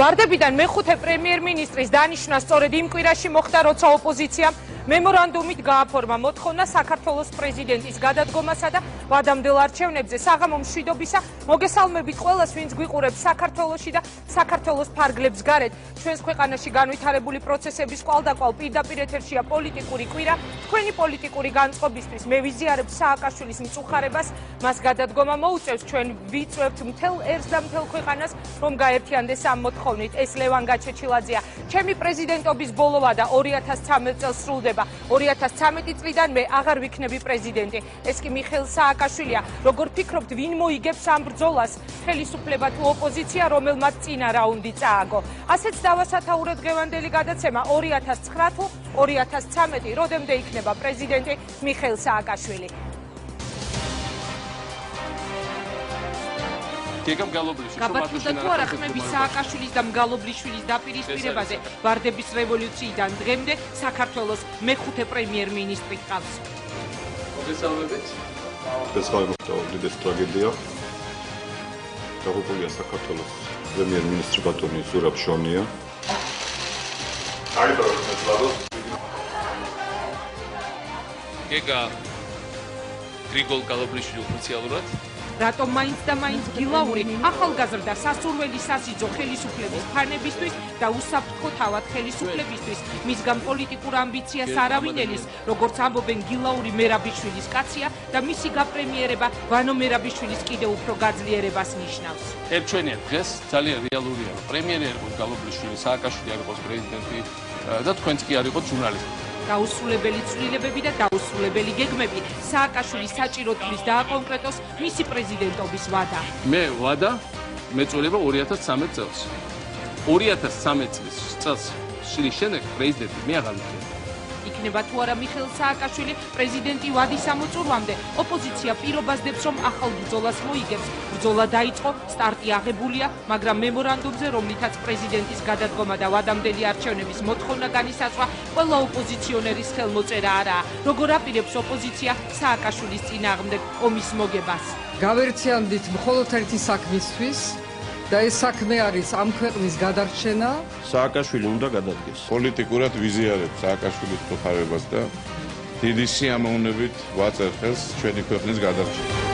ვარდებიდან მეხუთე პრემიერ-მინისტრის დანიშვნა სწორედ იმ კვირაში მოხდა, როცა ოპოზიციამ მემორანდუმით გააფორმა მოთხოვნა საქართველოს პრეზიდენტის გადადგომასა და ვადამდელ არჩევნებზე საღამო მშვიდობისა. მოგესალმებით ყველას, ვინც გვიყურებს საქართველოში და საქართველოს ფარგლებს გარეთ. ჩვენს ქვეყანაში განვითარებული პროცესების კვალდაკვალ პირდაპირ ეთერშია პოლიტიკური კვირა. თქვენი პოლიტიკური განწყობისთვის მე ვიზიარებ სააკაშვილის მწუხარებას, მას გადადგომა მოუწევს. ჩვენ ვიწვევთ მთელ ერს და მთელ ქვეყანას, რომ გაერთიანდეს ამ მოთხოვნით. ეს ლევან გაჩეჩილაძეა. ჩემი პრეზიდენტობის ბოლოვა და 2013 წელს სრულდება. 2013 წლიდან მე აღარ ვიქნები პრეზიდენტი. ეს კი მიხეილ სააკაშვილია. როგორ ფიქრობთ, ვინ მოიგებს ამ ბრძოლას? ხელისუფლება თუ ოპოზიცია, რომელმაც წინა რაუნდი წააგო? ასეც დავასათაურე დღევანდელი გადაცემა 2009 თუ 2013, როდემდე იქნება პრეზიდენტი მიხეილ სააკაშვილი. გაბატონდა თუ არა ხმები სააკაშვილის და მგალობლიშვილის დაპირისპირებაზე ვარდების რევოლუციიდან დღემდე საქართველოს მეხუთე პრემიერ-მინისტრი ჰყავს. მოგესალმებით. ეს ხალხო უდიდესი ტრაგედია. დაღუპულია საქართველოს პრემიერ-მინისტრი ბატონი ზურაბ შონია. გეგა გრიგოლ გალობლიშვილი ოფიციალურად რატომ მაინც და მაინც გილაური ახალგაზრდა სასურველი სასიძო ხელისუფლების ფანებისთვის და უსაფრთხო თავად ხელისუფლებისთვის მისგან პოლიტიკურ ამბიციას არავინ ელის, როგორც ამბობენ გილაური მერაბიშვილის კაცია და მისი გაპრემიერება ვანო მერაბიშვილის კიდევ უფრო გაძლიერებას ნიშნავს. ერთჩვენია დღეს ძალიან რეალურია, რომ პრემიერი არ იყოს გალობლიშვილი, სააკაშვილი არ იყოს პრეზიდენტი და თქვენც კი არ იყოს ჟურნალისტი. დაუსრულებელი ცვლილებები და დაუსრულებელი გეგმები. სააკაშვილი საჭირო თვლის დააკონკრეტოს მისი პრეზიდენტობის ვადა. მე ვადა მეწოლება 2013 წელს. 2013 წელს შლის შემდეგ პრეზიდენტი მე აღარ ვიქნები. იქნება თუ არა მიხეილ სააკაშვილი პრეზიდენტი ვადის ამოწურვამდე, ოპოზიცია პირობასდებს, რომ ახალ ბრძოლას მოიგებს. ბრძოლა დაიწყო, სტარტი აღებულია, მაგრამ მემორანდუმზე, რომლითაც პრეზიდენტის გადადგომა და ვადამდელი არჩევნების მოთხოვნა განისაზღვრა, ყველა ოპოზიციონერის ხელმოწერა არაა. როგორ აპირებს ოპოზიცია სააკაშვილის წინააღმდეგ ომის მოგებას? გავერთიანდით მხოლოდ ერთი საქმისთვის და ეს საქმე არის ამ ქვეყნის გადარჩენა. სააკაშვილი უნდა გადადგეს. პოლიტიკურად ვიზიარებ სააკაშვილის მწუხარებას და დიდი სიამოვნებით ვაწერ ხელს ჩვენი ქვეყნის გადარჩენას.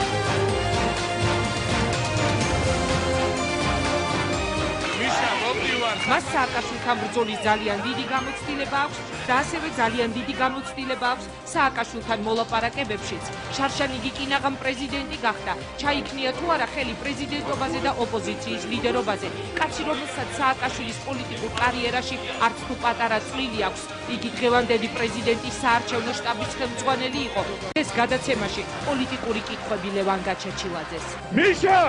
მას სააკაშვილთან ბრძოლის ძალიან დიდი გამოცდილება აქვს და ასევე ძალიან დიდი გამოცდილება აქვს სააკაშვილთან მოლაპარაკებებშიც. შარშან იგი კინაღამ პრეზიდენტი გახდა. ჩაიქნია თუ არა ხელი პრეზიდენტობაზე და ოპოზიციის ლიდერობაზე. კაცი, რომელსაც სააკაშვილის პოლიტიკურ კარიერაში არც თუ პატარა წვლილი აქვს. იგი დღევანდელი პრეზიდენტის საარჩევნო შტაბის ხელმძღვანელი იყო. ეს გადაცემაში პოლიტიკური კითხვები ლევან გაჩეჩილაძეს. მიშა,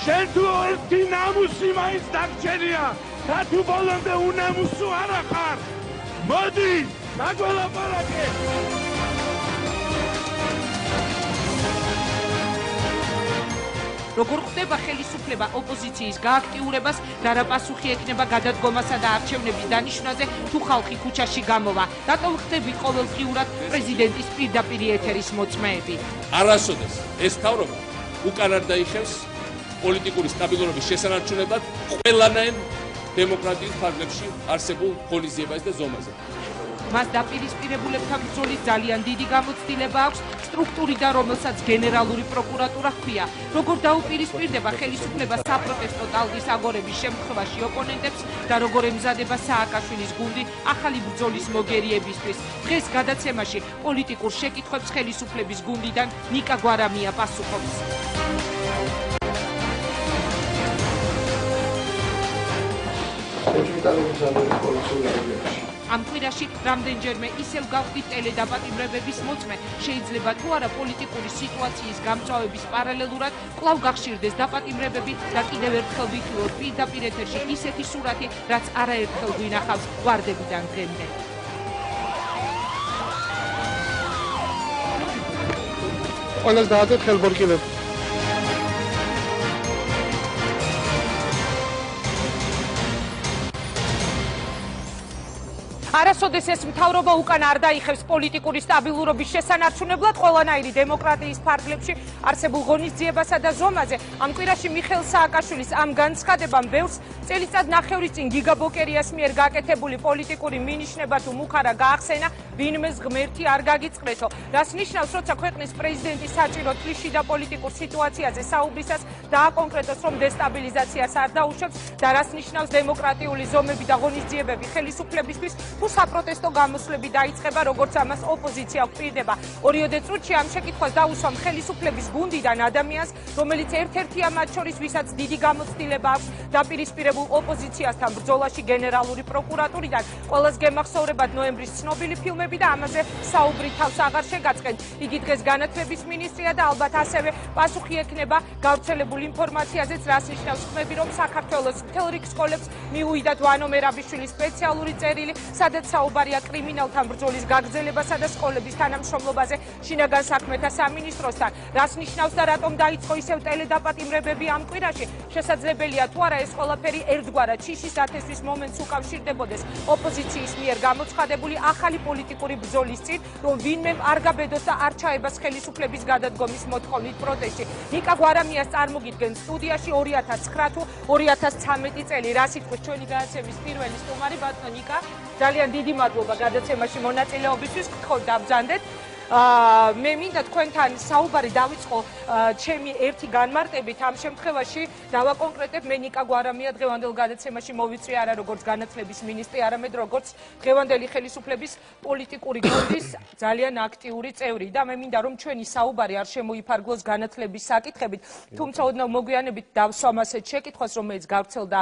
შენ თუ ერთი ნამუსი მაინც დაგჭერია. და თუ ბოლომდე უნამუსო არა ხარ, მოდი, დაგველაპარაკე. როგორ ხდება ხელისუფლება ოპოზიციის გააქტიურებას და რა პასუხი ექნება გადადგომასა და არჩევნების დანიშვნაზე, თუ ხალხი ქუჩაში გამოვა? რატომ ხდებით ყოველდღიურად პრეზიდენტის პირდაპირ ეთერის მოწმეები? არასოდეს ეს თავრობა უკან არ დაიხევს პოლიტიკური სტაბილურობის შესანარჩუნებლად ყველანაირ დემოკრატიის ფარგლებში არსებულ ღონისძიებას და ზომაზე. მას დაპირისპირებულებთან ბრძოლის ძალიან დიდი გამოცდილება აქვს, სტრუქტურიდა, რომელსაც გენერალური პროკურატურა ჰქვია. როგორ დაუპირისპირდება ხელისუფლება საპროტესტო ტალღის აგორების შემთხვევაში ოპონენტებს და როგორ ემზადება სააკაშვილის გუნდი ახალი ბრძოლის მოგერიებისთვის. დღეს გადაცემაში პოლიტიკურ შეკითხვებს ხელისუფლების გუნდიდან ნიკა გვარამია პასუხობს. ამ კვირაში რამდენჯერმე ისევ გავხდით ტელედაპატიმრებების მოწმე. შეიძლება თუ არა პოლიტიკური სიტუაციის გამწვავების პარალელურად კვლავ გახშირდეს დაპატიმრებები და კიდევ ერთხელ ვიტყუოთ პირდაპირ ეთერში ისეთი სურათი, რაც არაერთხელ გვინახავს ვარდებიდან დღემდე. ყველას დააძეთ ხელბორკილები. არასოდეს ეს მთავრობა უკან არ დაიხევს პოლიტიკური სტაბილურობის შესანარჩუნებლად ყველანაირი დემოკრატიის ფარგლებში არსებულ ღონისძიებასა და ზომაზე. Ამ კვირაში მიხეილ სააკაშვილის ამ განცხადებამ ბევრს წელიწად ნახევრის წინ გიგა ბოკერიას მიერ გაკეთებული პოლიტიკური მინიშნება თუ მუხარა გაახსენა, ვინმეს ღმერთი არ გაგიწყრეთო. რას ნიშნავს, როცა ქვეყნის პრეზიდენტი საჭირო თვლიში და პოლიტიკურ სიტუაციაზე საუბრისას დააკონკრეტოს, რომ დესტაბილიზაციას არ დაუშვებს და რას ნიშნავს დემოკრატიული ზომები და ღონისძიებები ხელისუფლებისთვის, თუ საპროტესტო გამოსვლები დაიწყება, როგორც ამას ოპოზიცია გვპირდება. ორიოდე წუთში ამ შეკითხვას დაუსვამ ხელისუფლების გუნდიდან ადამიანს, რომელიც ერთ-ერთია მათ შორის, ვისაც დიდი გამოცდილება აქვს დაპირისპირებულ ოპოზიციასთან ბრძოლაში გენერალური პროკურატურიდან. ყველას გემახსოვრებათ ნოემბრის ცნობილი ფილმები და ამაზე საუბრი თავს აღარ შეგაწყენ. იგი დღეს განათლების მინისტრია და ალბათ ასევე პასუხი ექნება გავრცელებულ ინფორმაციაზეც, რას ნიშნავს ხმები, რომ საქართველოს მთელ რიგ სკოლებს მიუვიდათ ვანო მერაბიშვილის სპეციალური წერილი, სადაც საუბარია კრიმინალთან ბრძოლის გაგრძელებასა და სკოლების თანამშრომლობაზე შინაგან საქმეთა სამინისტროსთან. რას ნიშნავს და რატომ დაიწყო ისევ ტელედაპატიმრებები ამ კვირაში? შესაძლებელია თუ არა ეს ყველაფერი ერთგვარად შიშის ათესვის მომენტს უკავშირდებოდეს ოპოზიციის მიერ გამოცხადებული ახალი პოლიტიკური ბრძოლის წინ, რომ ვინმემ არ გაბედოს და არ ჩაებას ხელისუფლების გადადგომის მოთხოვნით პროტესტი. ნიკა გვარამიას წარმოგიდგენთ სტუდიაში 2009 თუ 2013 წელი. რა სიტყვის ჩვენი გადაცემის პირველი სტუმარი ბატონო ნიკა, ძალიან დიდი მადლობა გადაცემაში მონაწილეობისთვის, გთხოვთ დაბრძანდეთ. მე მინდა თქვენთან საუბარი დავიწყო ჩემი ერთი განმარტებით. ამ შემთხვევაში დავაკონკრეტებ, მე ნიკა გვარამია დღევანდელ გადაცემაში მოვიწვია არა როგორც განათლების მინისტრი, არამედ როგორც დღევანდელი ხელისუფლების პოლიტიკური გუნდის ძალიან აქტიური წევრი და მე მინდა რომ ჩვენი საუბარი არ შემოიფარგლოს განათლების საკითხებით, თუმცა ოდნავ მოგვიანებით დავსვამ ასეთ შეკითხვას, რომელიც გავრცელდა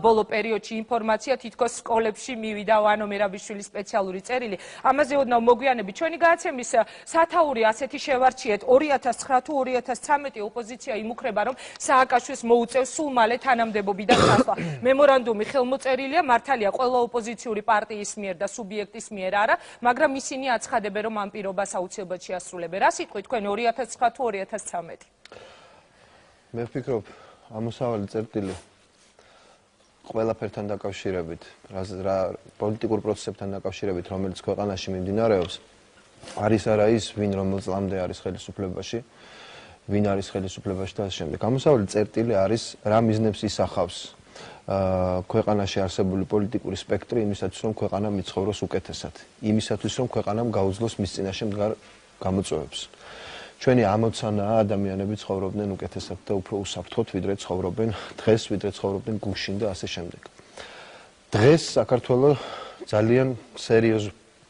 ბოლო პერიოდში ინფორმაცია, თითქოს სკოლებში მივიდა ვანო მერაბიშვილის სპეციალური წერილი. ამაზე ოდნავ მოგვიანებით ჩვენი გადაცემის სათაური ასეთი შევარჩიეთ. 2009 თუ 2013 ოპოზიცია იმუქრება, რომ სააკაშვილს მოუწევს სულ მალე თანამდებობიდან წასვლა. მემორანდუმი ხელმოწერილია, მართალია ყველა ოპოზიციური პარტიის მიერ და სუბიექტის მიერ არა, მაგრამ ისინი აცხადებენ, რომ ამ პირობას აუცილებლად შეასრულებენ. რა სიტყვით თქვენ 2009 თუ 2013? მე ვფიქრობ, ამოსავალი წერტილი ყველაფერთან დაკავშირებით, რა პოლიტიკურ პროცესებთან დაკავშირებით, რომელიც ქვეყანაში მიმდინარეობს, არის არა ის, ვინ რომელ წლამდე არის ხელისუფლებაში, ვინ არის ხელისუფლებაში და ასე შემდეგ. ამოსავალი წერტილი არის რა მიზნებს ისახავს ქვეყანაში არსებული პოლიტიკური სპექტრი იმისათვის, რომ ქვეყანა მიცხოვროს უკეთესად, იმისათვის, რომ ქვეყანამ გაუძლოს მის წინაშე მდგარ გამოწვევებს. ჩვენი ამოცანაა ადამიანები ცხოვრობდნენ უკეთესად და უფრო უსაფრთხოდ, ვიდრე ცხოვრობენ დღეს, ვიდრე ცხოვრობდნენ გუშინ და ასე შემდეგ. დღეს საქართველოს ძალიან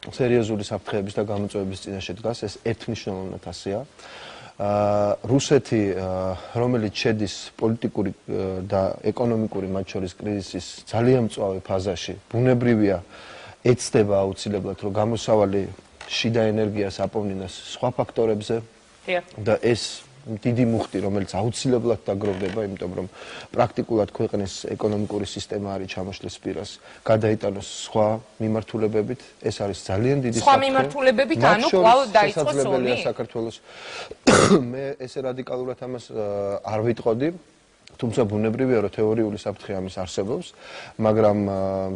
სერიოზული საფრთხეების და გამოწვევების წინაშე დგას, ეს ერთმნიშვნელოვნად ასეა. რუსეთი, რომელიც შედის პოლიტიკური და ეკონომიკური მათ შორის კრიზისის ძალიან მწვავე ფაზაში, ბუნებრივია ეცდება აუცილებლად, რომ გამოსავალი შიდა ენერგიას აპოვნინოს სხვა ფაქტორებზე და ეს დიდი მუხტი, რომელიც აუცილებლად დაგროვდება, იმიტომ რომ პრაქტიკულად ქვეყნის ეკონომიკური სისტემა არის ჩამოშლის პირას, გადაიტანოს სხვა მიმართულებებით, ეს არის ძალიან დიდი სხვა მიმართულებებით, ანუ კვლავ დაიწყოს ომი საქართველოს. მე ესე რადიკალურად ამას არ ვიტყოდი, თუმცა ბუნებრივია, რომ თეორიული საფრთხე ამის არსებობს, მაგრამ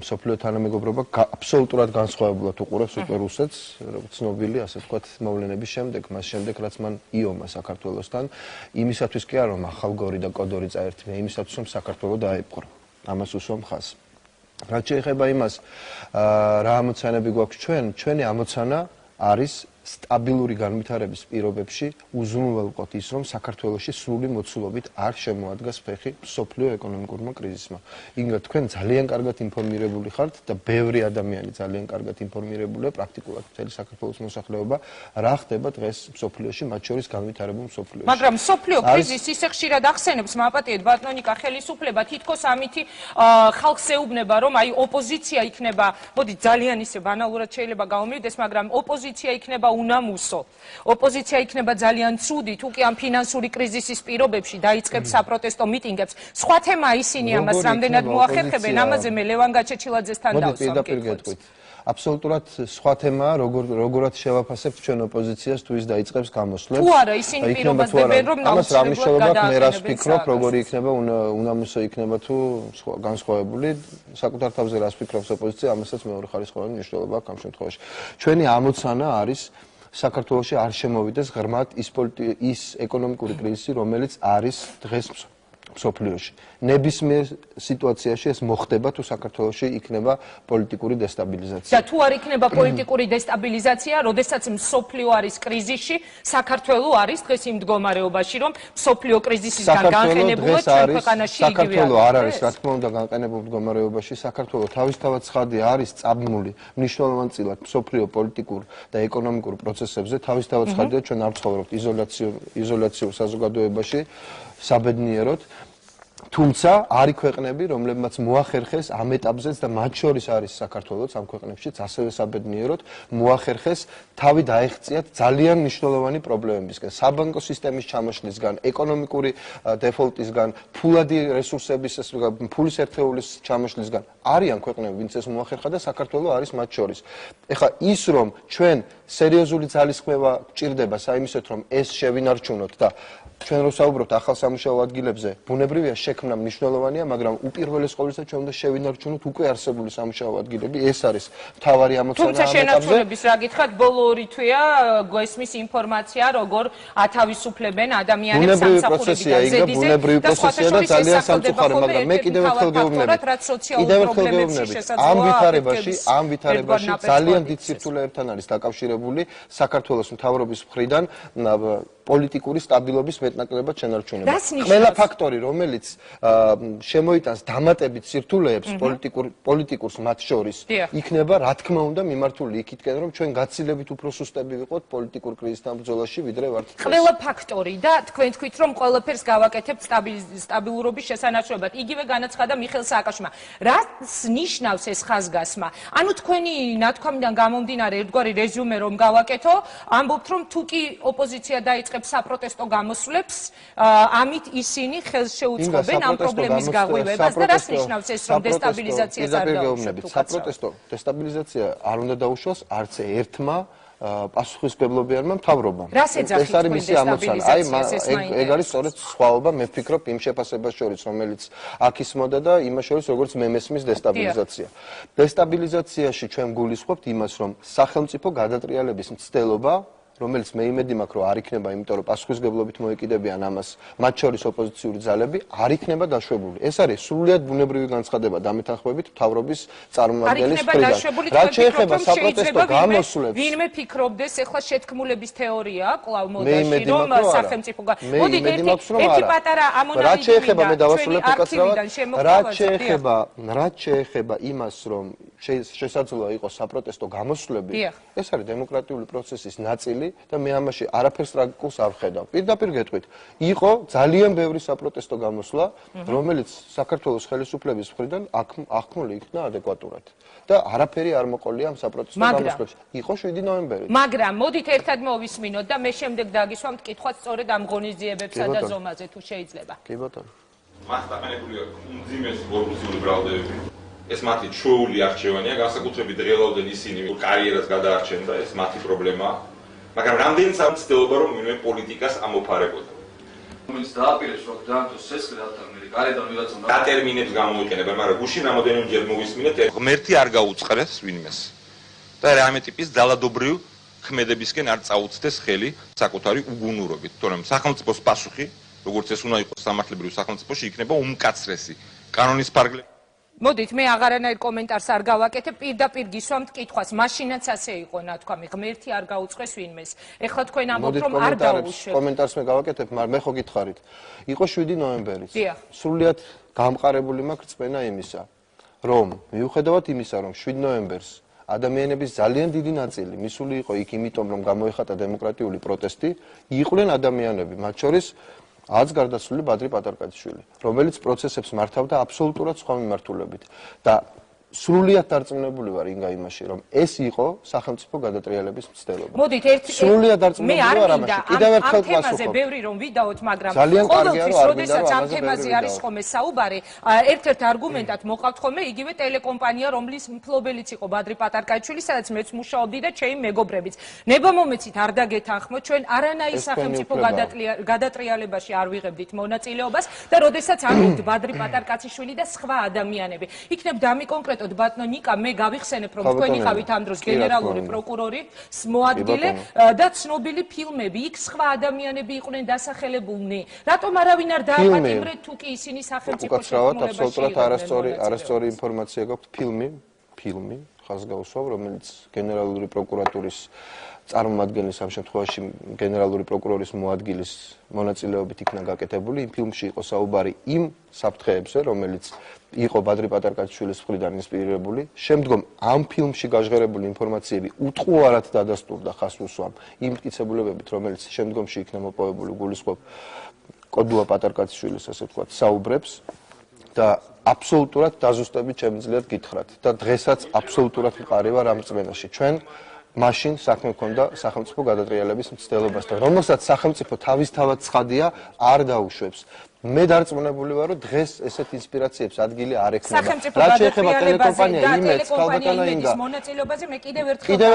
მსოფლიო თანამეგობრობა აბსოლუტურად განსხვავებულად უყურებს უკვე რუსეთს, როგორც ცნობილი, ასე ვთქვათ, მოვლენების შემდეგ, მას შემდეგ, რაც მან იომა საქართველოსთან, იმისათვის კი არა, რომ ახალგორი და კოდორი წაერთმია, იმისათვის, რომ საქართველო დაეპყრო. ამას უსვამ ხაზს. რაც შეეხება იმას, რა ამოცანები გვაქვს ჩვენი ამოცანა არის სტაბილური განვითარების პირობებში უზრუნველყოთ ის, რომ საქართველოში სრული მოცულობით არ შემოადგას ფეხი მსოფლიო ეკონომიკურმა კრიზისმა. იგივე თქვენ ძალიან კარგად ინფორმირებული ხართ და ბევრი ადამიანი ძალიან კარგად ინფორმირებულია, პრაქტიკულად მთელი საქართველოს მოსახლეობა, რა ხდება დღეს მსოფლიოში, მათ შორის განვითარებულ მსოფლიოში. მაგრამ მსოფლიო კრიზისი ისე ხშირად ახსენებს, მაპატიეთ ბატონო ნიკა, ხელისუფლება თითქოს ამითი ხალხს ეუბნება, რომ აი ოპოზიცია იქნება, მოდი ძალიან ისე ბანალურად შეიძლება გამომივიდეს, მაგრამ ოპოზიცია იქნება უნამუსო. ოპოზიცია იქნება ძალიან ცუდი, თუ კი ამ ფინანსური კრიზისის პირობებში დაიწყებს საპროტესტო მიტინგებს. სხვა თემა ისინი ამას რამდენად მოახერხებენ, ამაზე მე ლევან გაჩეჩილაძესთან დავსვამ. მოდით პირდაპირ გეტყვით. აბსოლუტურად სხვა თემაა, როგორად შევაფასებთ ჩვენ ოპოზიციას თუ ის დაიწყებს გამოსვლებს. თუ არა, ისინი პირობდებენ, რომ ამას რა მნიშვნელობა აქვს, მე რას გადააყენებენ ვფიქრობ, როგორი იქნება უნამუსო იქნება თუ განსხვავებული, საკუთარ თავზე რას ფიქრობს ოპოზიცია, ამასაც მეორე ხარისხოვანი მნიშვნელობა აქვს ამ შემთხვევაში. ჩვენი ამოცანა არის საქართველოში არ შემოვიდეს ღრმად ის ეკონომიკური კრიზისი, რომელიც არის დღეს მსოფლიოში. ნებისმიერ სიტუაციაში ეს მოხდება თუ საქართველოში იქნება პოლიტიკური დესტაბილიზაცია. და თუ არ იქნება პოლიტიკური დესტაბილიზაცია, როდესაც მსოფლიო არის კრიზისში, საქართველო არის დღეს იმ მდგომარეობაში, რომ მსოფლიო კრიზისისგან განყენებულად ჩვენ ქვეყანაში იგივე. საქართველო არ არის, რა თქმა უნდა, განყენებულ მდგომარეობაში. საქართველო თავისთავად ცხადი არის წაბმული მნიშვნელოვანწილად მსოფლიო პოლიტიკურ და ეკონომიკურ პროცესებზე. თავისთავად ცხადია, ჩვენ არ ცხოვრობთ იზოლაციურ საზოგადოებაში, საბედნიეროდ. თუმცა არის ქვეყნები, რომლებმაც მოახერხეს ამ ეტაპზეც და მათ შორის არის საქართველოც ამ ქვეყნებშიც ასევე საბედნიეროდ მოახერხეს თავი დაეღწიათ ძალიან მნიშვნელოვანი პრობლემებისგან, საბანკო სისტემის ჩამოშლისგან, ეკონომიკური დეფოლტისგან, ფულადი რესურსების, ფულის ერთეულის ჩამოშლისგან. არიან ქვეყნები, ვინც ეს მოახერხა და საქართველო არის მათ შორის. ეხლა ის რომ ჩვენ სერიოზული ძალისხმევა გჭირდება საიმისოთ, რომ ეს შევინარჩუნოთ და ჩვენ რო საუბრობთ ახალ სამუშაო ადგილებზე, ბუნებრივია შექმნა მნიშვნელოვანია, მაგრამ უპირველეს ყოვლისა ჩვენ უნდა შევინარჩუნოთ უკვე არსებული სამუშაო ადგილები, ეს არის მთავარი ამოცანა ამ ეტაპზე. თუმცა შენარჩუნების რა გითხრათ, ბოლო 2 თვეა გვესმის ინფორმაცია, როგორ ათავისუფლებენ ადამიანებს სამსახურებიდან ზედიზედ და სხვათა შორის ეს სახელდება, მაგრამ მე კიდევ ერთხელ გეუბნებით, ამ ვითარებაში ძალიან დიდ სირთულეებთან არის დაკავშირებული საქართველოს მთავრობის მხრიდან პოლიტიკური სტაბილობის მეტნაკლებად შენარჩუნება. ყველა ფაქტორი, რომელიც შემოიტანს დამატებით სირთულეებს პოლიტიკურს მათ შორის, იქნება რა თქმა უნდა მიმართული იქითკენ, რომ ჩვენ გაცილებით უფრო სუსტები ვიყოთ პოლიტიკურ კრიზისთან ბრძოლაში, ვიდრე ვართ. ყველა ფაქტორი და თქვენ თქვით, რომ ყველაფერს გავაკეთებთ სტაბილურობის შესანარჩუნებლად. იგივე განაცხადა მიხეილ სააკაშვილმა. რას ნიშნავს ეს ხაზგასმა? ანუ თქვენი ნათქვამიდან გამომდინარე ერთგვარი რეზიუმე რომ გავაკეთო, ამბობთ, რომ თუ კი ოპოზიცია დაიწყებს საპროტესტო გამოსვლებს, ამით ისინი ხელს შეუწყობენ ამ პრობლემის გაღვივებას და რას ნიშნავს ეს, რომ დესტაბილიზაციას არ დაუშვათ? საპროტესტო დესტაბილიზაცია არ უნდა დაუშვას არც ერთმა პასუხისმგებლობიანმა მთავრობამ. ეს არის მისი ამოცანა. ეგ არის სწორედ სხვაობა, მე ვფიქრობ, იმ შეფასებას შორის, რომელიც აქ ისმოდა და იმას შორის, როგორც მე მესმის დესტაბილიზაცია. დესტაბილიზაციაში ჩვენ გულისხმობთ იმას, რომ სახელმწიფო გადატრიალების მცდელობა, რომელიც მე იმედი მაქვს, რომ არ იქნება, იმიტომ რომ პასუხისმგებლობით მოეკიდებიან ამას მათ შორის ოპოზიციური ძალები, არ იქნება დაშვებული. ეს არის სრულიად ბუნებრივი განცხადება დამეთანხმებით მთავრობის წარმომადგენლის მხრიდან. რაც შეეხება საპროტესტო გამოსვლებს, ვინმე ფიქრობდეს, ახლა შეთქმულების თეორია კვლავ მოდაში, რომ სახელმწიფო მოდით ერთი პატარა ამონალიდი. რაც შეეხება მე დავასრულებ უკაცრავად, რაც შეეხება იმას, რომ შესაძლოა იყოს საპროტესტო გამოსვლები, ეს არის დემოკრატიული პროცესის ნაწილი და მე ამაში არაფერს ტრაგიკულს არ ვხედავ. პირდაპირ გეტყვით, იყო ძალიან ბევრი საპროტესტო გამოსვლა, რომელიც საქართველოს ხელისუფლების მხრიდან აღქმული იქნა ადეკვატურად. და არაფერი არ მოყოლია ამ საპროტესტო გამოსვლებში. იყო 7 ნოემბერი. მაგრამ მოდით ერთად მოვისმინოთ და მე შემდეგ დაგისვამთ კითხვას სწორედ ამ ღონისძიებებსა და ზომაზე თუ შეიძლება. კი ბატონო. მას დაყენებულია უმძიმესი კორუფციული ბრალდეები. ეს მათი ჩვეული არჩევანია, განსაკუთრებით რეალურად ისინი კარიერას გადაარჩენ და ეს მათი პრობლემაა. მაგრამ რამდენიც ამ ცდილობა რომ ვინმე პოლიტიკას ამოფარებოდა. რომელიც დააპირეს რომ დაანთოს სესხლი დათანმელი გარედან ვიღაცა და ტერმინებს გამოიყენება, მაგრამ გუშინ რამოდენიმეჯერ მოვისმინეთ, ღმერთი არ გაუწყრეს ვინმეს. და რამე ტიპის ძალადობრივ ქმედებისკენ არ წაუწდეს ხელი საკუთარი უგუნურობით, თორემ სახელმწიფოს პასუხი, როგორც ეს უნდა იყოს სამართლებრივ სახელმწიფოში, იქნება უმკაცრესი კანონის ფარგლებში. მოდით მე აღარანაირ კომენტარს არ გავაკეთებ, პირდაპირ გისვამთ კითხვას. მაშინაც ასე იყო ნათქვამი, ღმერთი არ გაუწყეს ვინმეს. ეხლა თქვენ ამბობთ, რომ არ დაუშვებთ. კომენტარს მე გავაკეთებ, მაგრამ მე ხო გითხარით. იყო 7 ნოემბერიც. სრულიად გამყარებული მაქვს რწმენა იმისა, რომ მიუხედავად იმისა, რომ 7 ნოემბერს ადამიანების ძალიან დიდი ნაწილი მისული იყო იქ, იმიტომ რომ გამოიხატა დემოკრატიული პროტესტი, იყვნენ ადამიანები, მათ შორის აც გარდაცვლილი ბადრი პატარკაძიშვილი, რომელიც პროცესებს მართავდა აბსოლუტურად სხვა მიმართულებით და სრულიად დარწმუნებული ვარ ინგა იმაში, რომ ეს იყო სახელმწიფო გადატრიალების მცდელობა. მოდით სრულიად დარწმუნებული ვარ ამაში. კიდევ ერთხელ ამ თემაზე ბევრი რომ ვიდაოთ, მაგრამ ყოველთვის, როდესაც ამ თემაზე არის ხოლმე საუბარი, ერთ-ერთ არგუმენტად მოყავთ ხოლმე იგივე ტელეკომპანია, რომლის მფლობელიც იყო ბადრი პატარკაიშვილი, სადაც მეც მუშაობდი და ჩემი მეგობრებიც. ნებამომეცით არ დაგეთანხმო, ჩვენ არანაირ სახელმწიფო გადატრიალებაში არ ვიღებდით მონაწილეობას და როდესაც ამბობთ ბადრი პატარკაიშვილი და სხვა ადამიანები. იქნებ დამიკონკრეტოთ ბატონო ნიკა, მე გავიხსენებ რომ თქვენ იყავით ამ დროს გენერალური პროკურორის მოადგილე და ცნობილი ფილმები, იქ სხვა ადამიანები იყვნენ დასახელებულნი. რატომ არავინ არ დააპატიმრეთ თუ კი ისინი სახელმწიფო შეთქმულებაში იყვნენ? არასწორი ინფორმაცია გაქვთ, ფილმი ხაზგაუსვავ, რომელიც გენერალური პროკურატურის წარმომადგენლის ამ შემთხვევაში გენერალური პროკურორის მოადგილის მონაწილეობით იქნა გაკეთებული. იმ ფილმში იყო საუბარი იმ საფრთხეებზე, რომელიც იყო ბადრი პატარკაშვილის მხრიდან ინსპირირებული. შემდგომ ამ ფილმში გაჟღერებული ინფორმაციები უტყუარად დადასტურდა ხასუსვამ იმ მტკიცებულებებით, რომელიც შემდგომში იქნა მოპოვებული გულისხმობ კოდუა პატარკაშვილის, ასე ვთქვათ, საუბრებს და აბსოლუტურად დაზუსტებით შემიძლიათ გითხრათ და დღესაც აბსოლუტურად მყარი ვარ ამ რწმენაში. ჩვენ მაშინ საქმე ჰქონდა სახელმწიფო გადატრიალების მცდელობასთან, რომელსაც სახელმწიფო თავისთავად ცხადია არ დაუშვებს. მე დარწმუნებული ვარ, რომ დღეს ესეთ ინსპირაციებს ადგილი არ ექნება. რაც შეეხება ტელეკომპანია იმედს, ქალბატონო ინგა მონაწილეობაზე მე კიდევ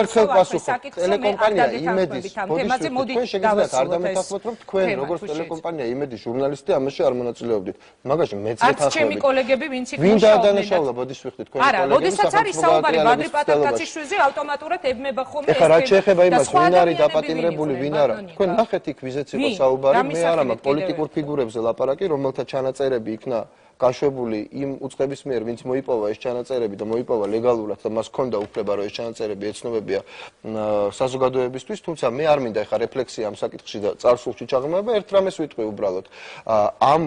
ერთხელ პასუხობ. ტელეკომპანია იმედის თემაზე მოდი შეგიძლიათ არ დამეთანხმოთ, რომ თქვენ როგორც ტელეკომპანია იმედის ჟურნალისტი ამაში არ მონაწილეობდით. მაგაში მეც ეთანხმები. არც ჩემი კოლეგები ვინც იქ მუშაობდნენ. ვინ დაადანაშაულა ბოდიშ ვიხდით თქვენი კოლეგები? არა, როდესაც არის საუბარი ბადრი პატარკაშვილზე, ავტომატურად ებმება ხოლმე ეს. ეხლა რაც შეეხება იმას, ვინ არის დაპატიმრებული, ვინ არა. თქვენ ნახეთ იქ ვიზეც იყო საუბარი, მე არა მაქვს პოლიტიკურ ფიგურებზე ლაპარაკი, რომელთა ჩანაწერები იქნა გაშვებული იმ უწყების მიერ, ვინც მოიპოვა ეს ჩანაწერები და მოიპოვა ლეგალურად და მას ჰქონდა უფლება, რომ ეს ჩანაწერები ეცნობებია საზოგადოებისთვის, თუმცა მე არ მინდა ეხა რეფლექსია ამ საკითხში და წარსულში ჩაღრმავება, ერთ რამეს ვიტყვი უბრალოდ. ამ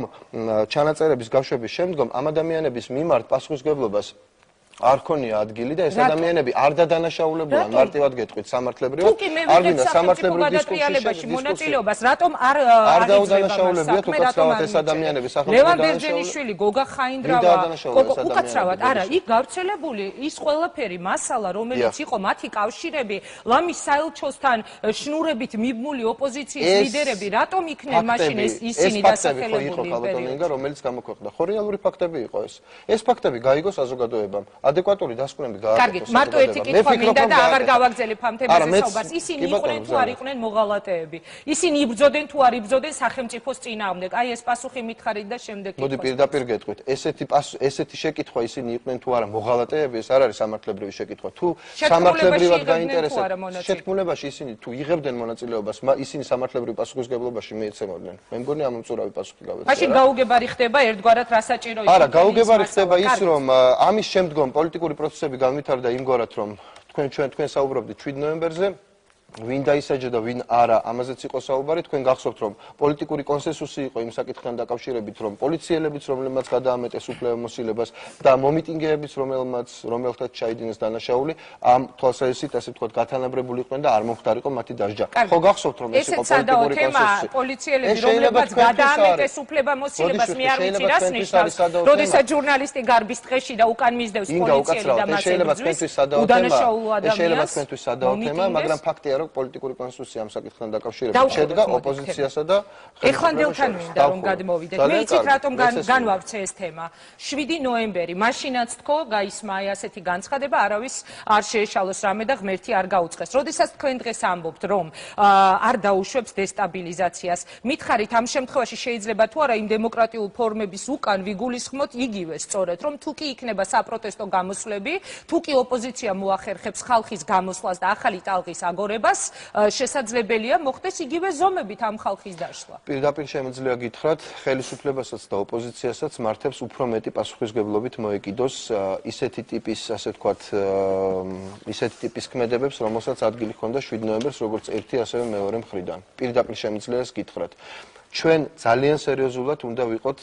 ჩანაწერების გაშვების შემდგომ ამ ადამიანების მიმართ პასუხისმგებლობას არ ქონია ადგილი და ეს ადამიანები არ დადანაშაულებულან მარტივად გეტყვით სამართლებრივად არ გინდა სამართლებრივ დისკუსიაში მონაწილეობას რატომ არ დაუდანაშაულებიათ უკაცრავად ეს ადამიანები სახელმწიფო ლევან ბერძენიშვილი გოგა ხაინდრავა უკაცრავად არა იქ გავრცელებული ის ყველაფერი მასალა რომელიც იყო მათი კავშირები ლამის საელჩოსთან შნურებით მიბმული ოპოზიციის ლიდერები რატომ იქნენ მაშინ ისინი დასახელებული რომელიც გამოქვეყნდა ხო რეალური ფაქტები იყო ეს ფაქტები გაიგო საზოგადოებამ ადეკვატური დასკვნები გააკეთოს. კარგით, მარტო ერთი კითხვა მინდა და აღარ გავაგზავნებ ამ თემაზე საუბარს. ისინი იყვნენ თუ არ იყვნენ მოღალატეები. ისინი იბრძოდნენ თუ არ იბრძოდნენ სახელმწიფოს წინააღმდეგ. აი ეს პასუხი მითხარით და შემდეგ კითხვა. მოდი პირდაპირ გეტყვით. ესეთი შეკითხვა ისინი იყვნენ თუ არა მოღალატეები, ეს არ არის სამართლებრივი შეკითხვა. თუ სამართლებრივად გაინტერესებთ შეთქმულებაში ისინი თუ იღებდნენ მონაწილეობას, ისინი სამართლებრივ პასუხისმგებლობაში მიეცემოდნენ. მე მგონი ამ უწურავი პასუხი გავეცე. მაშინ გაუგებარი ხდება ერთგვარად რა საჭირო იყო. არა, გაუგებარი ხდება ის, რომ ამის შემდგომ პოლიტიკური პროცესები განვითარდა იმგვარად, რომ თქვენ საუბრობდით 7 ნოემბერზე, ვინ დაისაჯა და ვინ არა, ამაზეც იყო საუბარი, თქვენ გახსოვთ, რომ პოლიტიკური კონსენსუსი იყო იმ საკითხთან დაკავშირებით, რომ პოლიციელებიც, რომლებმაც გადაამეტეს უფლებამოსილებას და მომიტინგეებიც, რომელთაც ჩაიდინეს დანაშაული, ამ თვალსაზრისით, ასე ვთქვათ, გათანაბრებული იყვნენ და არ მომხდარიყო მათი დასჯა. ხო გახსოვთ, რომ ეს იყო პოლიტიკური კონსენსუსი. პოლიციელები, რომლებმაც გადაამეტეს უფლებამოსილებას, მე არ ვიცი რას ნიშნავს, როდესაც ჟურნალისტი გარბის დღეში და უკან მისდევს პოლიციელი და მას უდანაშაულო ადამიანს. შეიძლება თქვენთვის სადაო თემა, მაგრამ ფაქტია პოლიტიკური კონსენსუსი ამ საკითხთან დაკავშირებით შედგა ოპოზიციასა და ეხლანდელთან მინდა რომ გადმოვიდეთ. მე იცით რატომ განვავრცე ეს თემა. 7 ნოემბერი, მაშინაც თქო, გაისმა ასეთი განცხადება, არავის არ შეეშალოს რამე და ღმერთი არ გაუწყეს. როდესაც თქვენ დღეს ამბობთ, რომ არ დაუშვებს დესტაბილიზაციას, მითხარით ამ შემთხვევაში შეიძლება თუ არა იმ დემოკრატიულ ფორმების უკან ვიგულისხმოთ იგივე სწორედ, რომ თუ კი იქნება საპროტესტო გამოსვლები, თუ კი ოპოზიცია მოახერხებს ხალხის გამოსვლას და ახალი ტალღის აგორებას შესაძლებელია მოხდეს იგივე ზომებით ამ ხალხის დაშლა. პირდაპირ შემიძლია გითხრათ, ხელისუფლებასაც და ოპოზიციასაც მართებს უფრო მეტი პასუხისმგებლობით მოეკიდოს ისეთი ტიპის, ასე ვთქვათ, ისეთი ტიპის ქმედებებს, რომელსაც ადგილი ჰქონდა 7 ნოემბერს, როგორც ერთი, ასევე მეორე მხრიდან. პირდაპირ შემიძლია ეს გითხრათ. ჩვენ ძალიან სერიოზულად უნდა ვიყოთ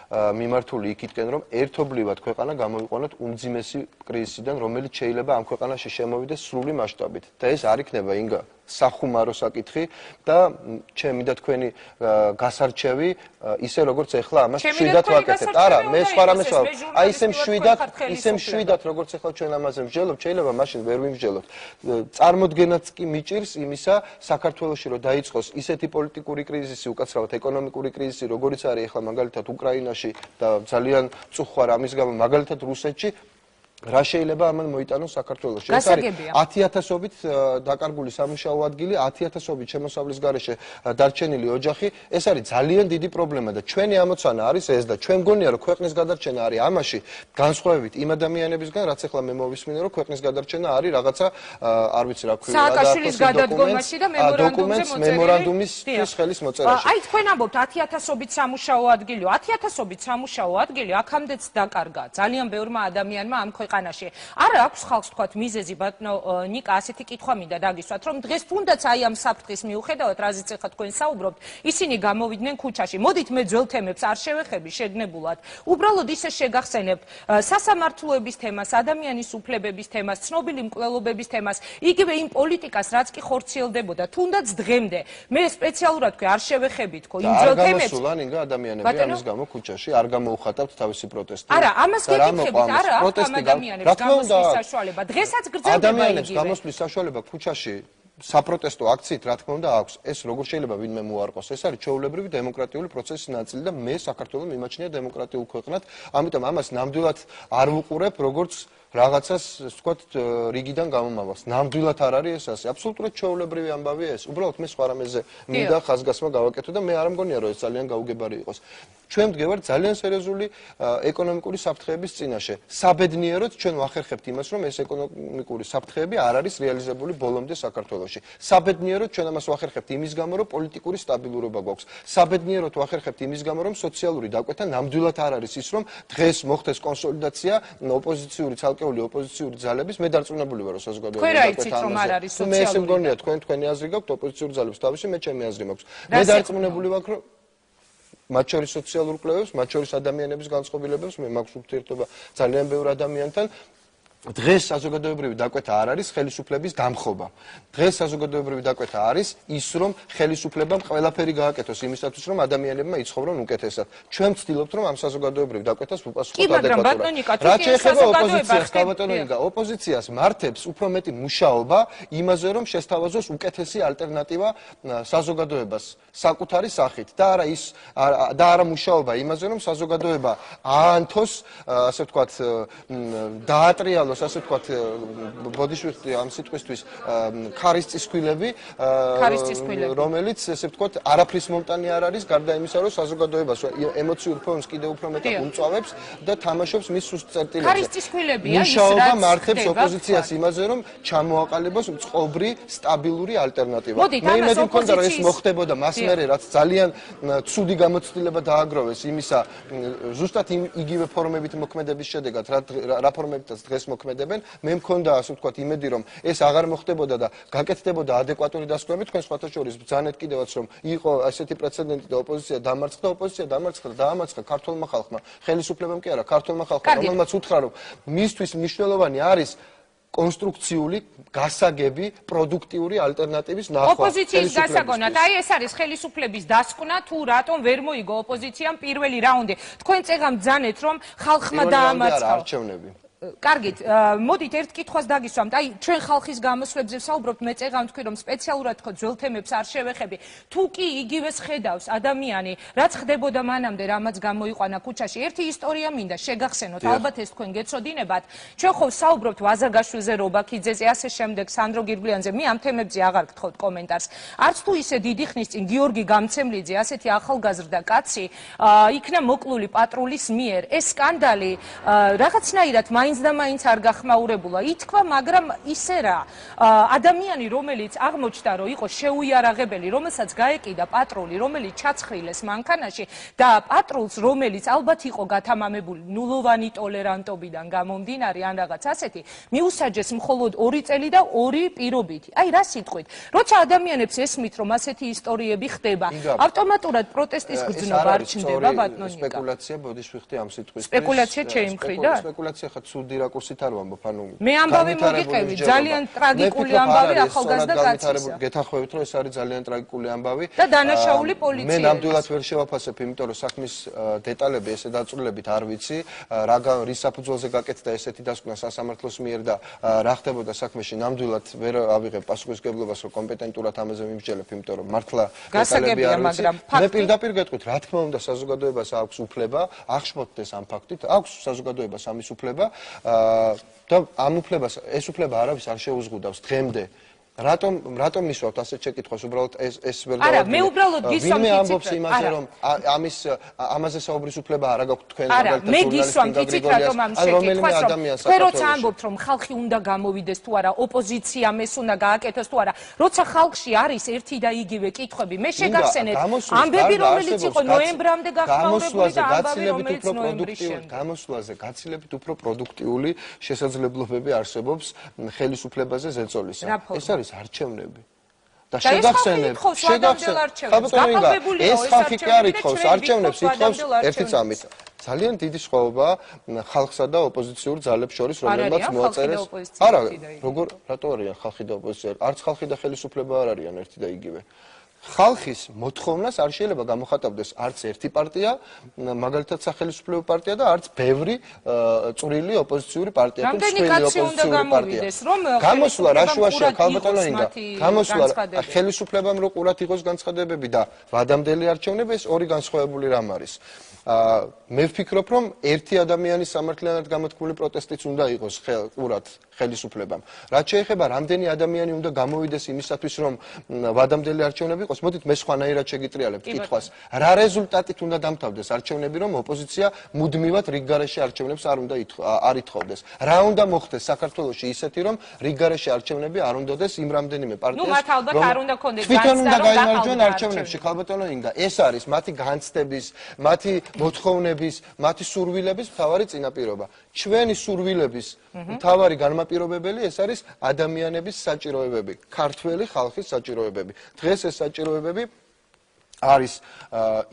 მიმართული იქითკენ, რომ ერთობლივად ქვეყანა გამოვიყვანოთ უმძიმესი კრიზისიდან, რომელიც შეიძლება ამ ქვეყანაში შემოვიდეს სრული მასშტაბით. და ეს არ იქნება ინგა სახუმარო საკითხი და ჩემი და თქვენი გასარჩევი ისე როგორც ეხლა ამას შვიდად ვაკეთებთ. არა, მე სხვა რამეს ვარ. აი ისე შვიდად როგორც ეხლა ჩვენ ამაზე ვსჯელობთ, შეიძლება მაშინ ვერ ვიმსჯელოთ. წარმოდგენაც კი მიჭირს იმისა, საქართველოში რომ დაიწყოს ისეთი პოლიტიკური კრიზისი, უკაცრავად ეკონომიკური კრიზისი, როგორიც არის ეხლა მაგალითად უკრაინაში და ძალიან წუხوار ამის გამო მაგალითად რუსეთში რა შეიძლება ამან მოიტანოს საქართველოში. ეს არის 10,000-ობით დაკარგული სამუშაო ადგილი, 10,000-ობით შემოსავლის გარეშე დარჩენილი ოჯახი. ეს არის ძალიან დიდი პრობლემა და ჩვენი ამოცანა არის ეს და ჩვენ მგონია რომ ქვეყნის გადარჩენა არის ამაში განსხვავებით იმ ადამიანებისგან, რაც ახლა მე მოვისმინე რომ ქვეყნის გადარჩენა არის რაღაცა არ ვიცი რა ქვია სააკაშვილის გადადგომაში და მემორანდუმის ხელის მოწერაში. აი თქვენ ამბობთ 10,000-ობით სამუშაო ადგილი, 10,000-ობით სამუშაო ადგილი აქამდეც დაკარგა ძალიან ბევრმა ადამიანმა ამ ქვეყანაში. არა აქვს ხალხს თქვათ მიზეზი ბატონო ნიკა ასეთი კითხვა მინდა დაგისვათ რომ დღეს თუნდაც აი ამ საფრთხის მიუხედავად რაზეც ახლა თქვენ საუბრობთ ისინი გამოვიდნენ ქუჩაში. მოდით მე ძველ თემებს არ შევეხები შეგნებულად. უბრალოდ ისე შეგახსენებ სასამართლოების თემას, ადამიანის უფლებების თემას, ცნობილი მკვლელობების თემას, იგივე იმ პოლიტიკას რაც კი ხორციელდებოდა თუნდაც დღემდე. მე სპეციალურად თქვი არ შევეხები თქო იმ ძველ თემებს. არ გამოსულან ინგა ადამიანები ამის გამო ქუჩაში, არ გამოუხატავთ თავისი პროტესტი. არა, ამას გეკითხებით, არა, ადამიანებს გამოსვლის საშუალება. დღესაც გრძელდება ადამიანებს გამოსვლის საშუალება ქუჩაში საპროტესტო აქციით რა თქმა უნდა აქვს. ეს როგორ შეიძლება ვინმე მოარყოს. ეს არის ჩვეულებრივი დემოკრატიული პროცესის ნაწილი და მე საქართველოს მიმაჩნია დემოკრატიულ ქვეყნად. ამიტომ ამას ნამდვილად არ ვუყურებ როგორც რაღაცას ვთქვათ რიგიდან გამომავალს. ნამდვილად არ არის ეს ასე. აბსოლუტურად ჩვეულებრივი ამბავია ეს. უბრალოდ მე სხვა რამეზე მინდა ხაზგასმა გავაკეთო და მე არ მგონია რომ ეს ძალიან გაუგებარი იყოს. ჩვენ ვდგევართ ძალიან სერიოზული ეკონომიკური საფრთხეების წინაშე. საბედნიეროდ ჩვენ ვახერხებთ იმას, რომ ეს ეკონომიკური საფრთხეები არ არის რეალიზებული ბოლომდე საქართველოში. საბედნიეროდ ჩვენ ამას ვახერხებთ იმის გამო, რომ პოლიტიკური სტაბილურობა გვაქვს. საბედნიეროდ ვახერხებთ იმის გამო, რომ სოციალური დაკვეთა ნამდვილად არ არის ის, რომ დღეს მოხდეს კონსოლიდაცია ოპოზიციური ცალკეული ოპოზიციური ძალების. მე დარწმუნებული ვარ, რომ საზოგადოების დაკვეთა ამაზე. მე ესე მგონია თქვენი აზრი გაქვთ ოპოზიციური ძალების თავში, მე ჩემი აზრი მაქვს. მე დარწმუნებული ვარ, რომ მათ შორის სოციალურ კვლევებს, მათ შორის ადამიანების განწყობილებებს, მე მაქვს ურთიერთობა ძალიან ბევრ ადამიანთან. დღეს საზოგადოებრივი დაკვეთა არ არის ხელისუფლების დამხობა. დღეს საზოგადოებრივი დაკვეთა არის ის, რომ ხელისუფლებამ ყველაფერი გააკეთოს იმისათვის, რომ ადამიანებმა იცხოვრონ უკეთესად. ჩვენ ვცდილობთ, რომ ამ საზოგადოებრივ დაკვეთას ვუპასუხოთ ადეკვატურად. რა შეეხება ოპოზიციას, ბატონო, ოპოზიციას მართებს უფრო მეტი მუშაობა იმაზე, რომ შესთავაზოს უკეთესი ალტერნატივა საზოგადოებას საკუთარი სახით და არა მუშაობა იმაზე, რომ საზოგადოება აანთოს, ასე ვთქვათ, დაატრიალოს ასე ვთქვათ, ბოდიშვიხტი ამ სიტყვისთვის ქარის რომელიც ესე ვთქვათ, არაფრის მომტანი არ არის, გარდა იმისა, რომ საზოგადოებას ემოციურ ფონს კიდევ უფრო მეტად უმწვავებს და თამაშობს მის სუსტ წერტილებზე. ქარის მუშაობა მართებს ოპოზიციას იმაზე, რომ ჩამოაყალიბოს მწყობრი, სტაბილური ალტერნატივა. მე იმედი მქონდა, რომ ეს მოხდებოდა მას მერე, რაც ძალიან ცუდი გამოცდილება დააგროვეს იმისა, ზუსტად იგივე ფორმებით მოქმედების შედეგად, რა ფორმებითაც დღეს მოქმედებენ. მე მქონდა ასე ვთქვათ იმედი, რომ ეს აღარ მოხდებოდა და გაკეთდებოდა ადეკვატური დასკვნები. თქვენ სხვათა შორის ბრძანეთ კიდევაც, რომ იყო ასეთი პრეცედენტი და ოპოზიცია დამარცხდა, დაამარცხა ქართულმა ხალხმა. ხელისუფლებამ კი არა, ქართულმა ხალხმა, რომელმაც უთხრა, რომ მისთვის მნიშვნელოვანი არის კონსტრუქციული, გასაგები, პროდუქტიული ალტერნატივის ნახვა. ოპოზიციის გასაგონად, აი ეს არის ხელისუფლების დასკვნა, თუ რატომ ვერ მოიგო ოპოზიციამ პირველი რაუნდი. თქვენ წეგამ ბრძანეთ, რომ ხალხმა დაამარცხა. არჩევნები. კარგით, მოდით ერთ კითხვას დაგისვამთ. აი, ჩვენ ხალხის გამოსვლებზე ვსაუბრობთ, მე წეგამ თქვი, რომ სპეციალურად თქო ძველ თემებს არ შევეხები. თუ კი იგივეს ხედავს ადამიანი, რაც ხდებოდა მანამდე, რამაც გამოიყვანა ქუჩაში, ერთი ისტორია მინდა შეგახსენოთ. ალბათ ეს თქვენ გეცოდინებათ. ჩვენ ხო ვსაუბრობთ ვაზაგაშვილზე, რობაქიძეზე, ასე შემდეგ, სანდრო გირგლიანზე. მე ამ თემებზე აღარ გთხოვთ კომენტარს. არც თუ ისე დიდი ხნის წინ გიორგი გამცემლიძე, ასეთი ახალგაზრდა კაცი, იქნა მოკლული პატრულის მიერ. ეს სკანდალი რაღაცნაირად მაინც და მაინც არ გახმაურებულა. ითქვა, მაგრამ ისე რა. ადამიანი, რომელიც აღმოჩნდა, რომ იყო შეუიარაღებელი, რომელსაც გაეკიდა პატრული, რომელიც ჩაცხრილეს მანქანაში და პატრულს, რომელიც ალბათ იყო გათამამებული ნულოვანი ტოლერანტობიდან გამომდინარე ან რაღაც ასეთი, მიუსაჯეს მხოლოდ 2 წელი და 2 პირობითი. აი რა სიტყვით. როცა ადამიანებს ესმით, რომ ასეთი ისტორიები ხდება, ავტომატურად პროტესტის გრძნობა არ ჩნდება, ბატონო ნიკა. სპეკულაცია ბოდიშვიხტი ამ სიტყვის. სპეკულაცია ჩემი მხრიდან? სპეკულაცია ხა ცუდი რაკურსით არ ვამბობ, ანუ მე ამბავი მოგიყევით, ძალიან ტრაგიკული ამბავი ახალგაზრდა კაცისა. გეთანხმებით, რომ ეს არის ძალიან ტრაგიკული ამბავი და დანაშაული პოლიცია. მე ნამდვილად ვერ შევაფასებ, იმიტომ რომ საქმის დეტალები ესე დაწვრილებით არ ვიცი, რის საფუძველზე გაკეთდა ესეთი დასკვნა სასამართლოს მიერ და რა ხდებოდა საქმეში, ნამდვილად ვერ ავიღებ პასუხისმგებლობას, რომ კომპეტენტურად ამაზე მიმსჯელებ, იმიტომ რომ მართლა დეტალები არ ვიცი. მე პირდაპირ გეტყვით, რა თქმა უნდა, საზოგადოებას აქვს უფლება აღშფოთდეს ამ ფაქტით, აქვს საზოგადოებას ამის უფლება და ამ უფლებას ეს უფლება არავის არ შეუზღუდავს დღემდე. რატომ მისვავთ ასეთ შეკითხვას, უბრალოდ ეს ვერ არა, მე უბრალოდ გისვამ ვინმე ამბობს იმაზე, რომ ამაზე საუბრის უფლება არ აქვს თქვენ მაგალითად მე გისვამ იცით რატომ ამ შეკითხვას, რომ თქვენ როცა ამბობთ, რომ ხალხი უნდა გამოვიდეს თუ არა, ოპოზიციამ ეს უნდა გააკეთოს თუ არა, როცა ხალხში არის ერთი და იგივე კითხვები, მე შეგახსენეთ ამბები, რომელიც იყო ნოემბრამდე გახმაურებული და ამბები, რომელიც ნოემბერში გამოსვლაზე გაცილებით უფრო პროდუქტიული შესაძლებლობები არსებობს ხელისუფლებაზე ზეწოლისა. ეს არის არჩევნები და შეგახსენებ ეს ხალხი კი არ ითხოვს არჩევნებს, ითხოვს ერთი წამით. ძალიან დიდი სხვაობაა ხალხსა და ოპოზიციურ ძალებს შორის, რომელმაც მოაწერეს. არა, რატო არიან ხალხი და ოპოზიცია? არც ხალხი და ხელისუფლება არ არიან ერთი და იგივე. ხალხის მოთხოვნას არ შეიძლება გამოხატავდეს არც ერთი პარტია, მაგალითად სახელმწიფო პარტია და არც ბევრი წვრილი ოპოზიციური პარტია თუ მსხვილი ოპოზიციური პარტია. გამოსვლა რა შუაშია ქალბატონო ინდა? გამოსვლა ხელისუფლებამ რო ყურად იყოს განცხადებები და ვადამდელი არჩევნები, ეს ორი განსხვავებული რამ არის. მე ვფიქრობ, რომ ერთი ადამიანის სამართლიანად გამოთქმული პროტესტიც უნდა იყოს ყურად ხელისუფლებამ. რაც შეეხება რამდენი ადამიანი უნდა გამოვიდეს იმისათვის, რომ ვადამდელი არჩევნები იყოს, მოდით მე სხვანაირად შეგიტრიალებთ კითხვას. რა რეზულტატით უნდა დამთავრდეს არჩევნები, რომ ოპოზიცია მუდმივად რიგგარეშე არჩევნებს არ ითხოვდეს? რა უნდა მოხდეს საქართველოში ისეთი, რომ რიგგარეშე არჩევნები არ უნდადეს იმ რამდენიმე პარტიას, რომ მათ ალბათ არ უნდა კონდეს თვითონ უნდა გაიმარჯვონ არჩევნებში, ქალბატონო ინდა. ეს არის მათი განცდების, მათი მოთხოვნების, მათი სურვილების მთავარი წინაპირობა. ჩვენი სურვილების მთავარი განმაპირობებელი ეს არის ადამიანების საჭიროებები, ქართველი ხალხის საჭიროებები. დღეს ეს საჭიროებები არის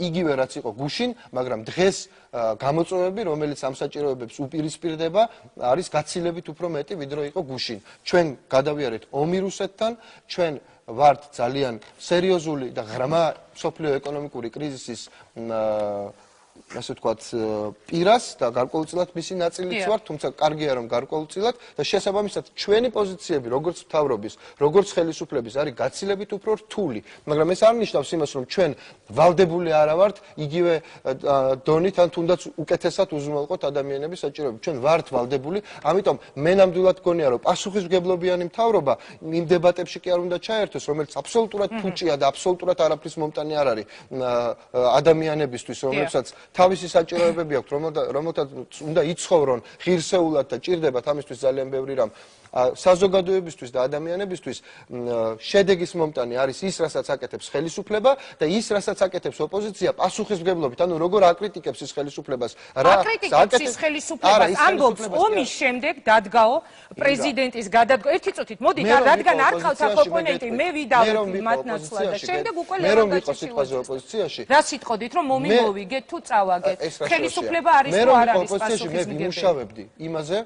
იგივე რაც იყო გუშინ, მაგრამ დღეს გამოწვევები, რომელიც ამ საჭიროებებს უპირისპირდება, არის გაცილებით უფრო მეტი, ვიდრე იყო გუშინ. ჩვენ გადავიარეთ ომი რუსეთთან, ჩვენ ვართ ძალიან სერიოზული და ღრმა სოფლიო ეკონომიკური კრიზისის ასე ვთქვათ, პირას და გარკვეულწილად მისი ნაწილიც ვარ, თუმცა კარგია რომ გარკვეულწილად და შესაბამისად ჩვენი პოზიციები, როგორც მთავრობის, როგორც ხელისუფლების არის გაცილებით უფრო რთული, მაგრამ ეს არ ნიშნავს იმას, რომ ჩვენ ვალდებული არა ვართ იგივე დონით ან თუნდაც უკეთესად უზრუნველყოთ ადამიანების საჭიროებებს. ჩვენ ვართ ვალდებული, ამიტომ მე ნამდვილად გონია, რომ პასუხისმგებლობიანი მთავრობა იმ დებატებში კი არ უნდა ჩაერთოს, რომელიც აბსოლუტურად ფუჭია და აბსოლუტურად არაფრის მომტანი არ არის ადამიანებისთვის, რომლებსაც თავისი საჭიროებები აქვს, რომელთაც უნდა იცხოვრონ ღირსეულად და ჭირდებათ ამისთვის ძალიან ბევრი რამ. საზოგადოებისთვის და ადამიანებისთვის შედეგის მომტანი არის ის, რასაც აკეთებს ხელისუფლება და ის, რასაც აკეთებს ოპოზიცია პასუხისმგებლობით. ანუ როგორ აკრიტიკებს ის ხელისუფლებას, რა აკრიტიკებს ის ხელისუფლებას, ამბობს ომის შემდეგ დადგაო პრეზიდენტის გადადგო. ერთი წუთით, მოდით, რადგან არ ხავთ აქ ოპონენტი, მე ვიდავებ მათ ნაცვლად და შემდეგ უკვე ლევანდოვიჩი ოპოზიციაში. რა სიტყოდით, რომ ომი მოვიგეთ თუ წავაგეთ? ხელისუფლება არის თუ არ არის პასუხისმგებელი? მე ვიმუშავებდი იმაზე,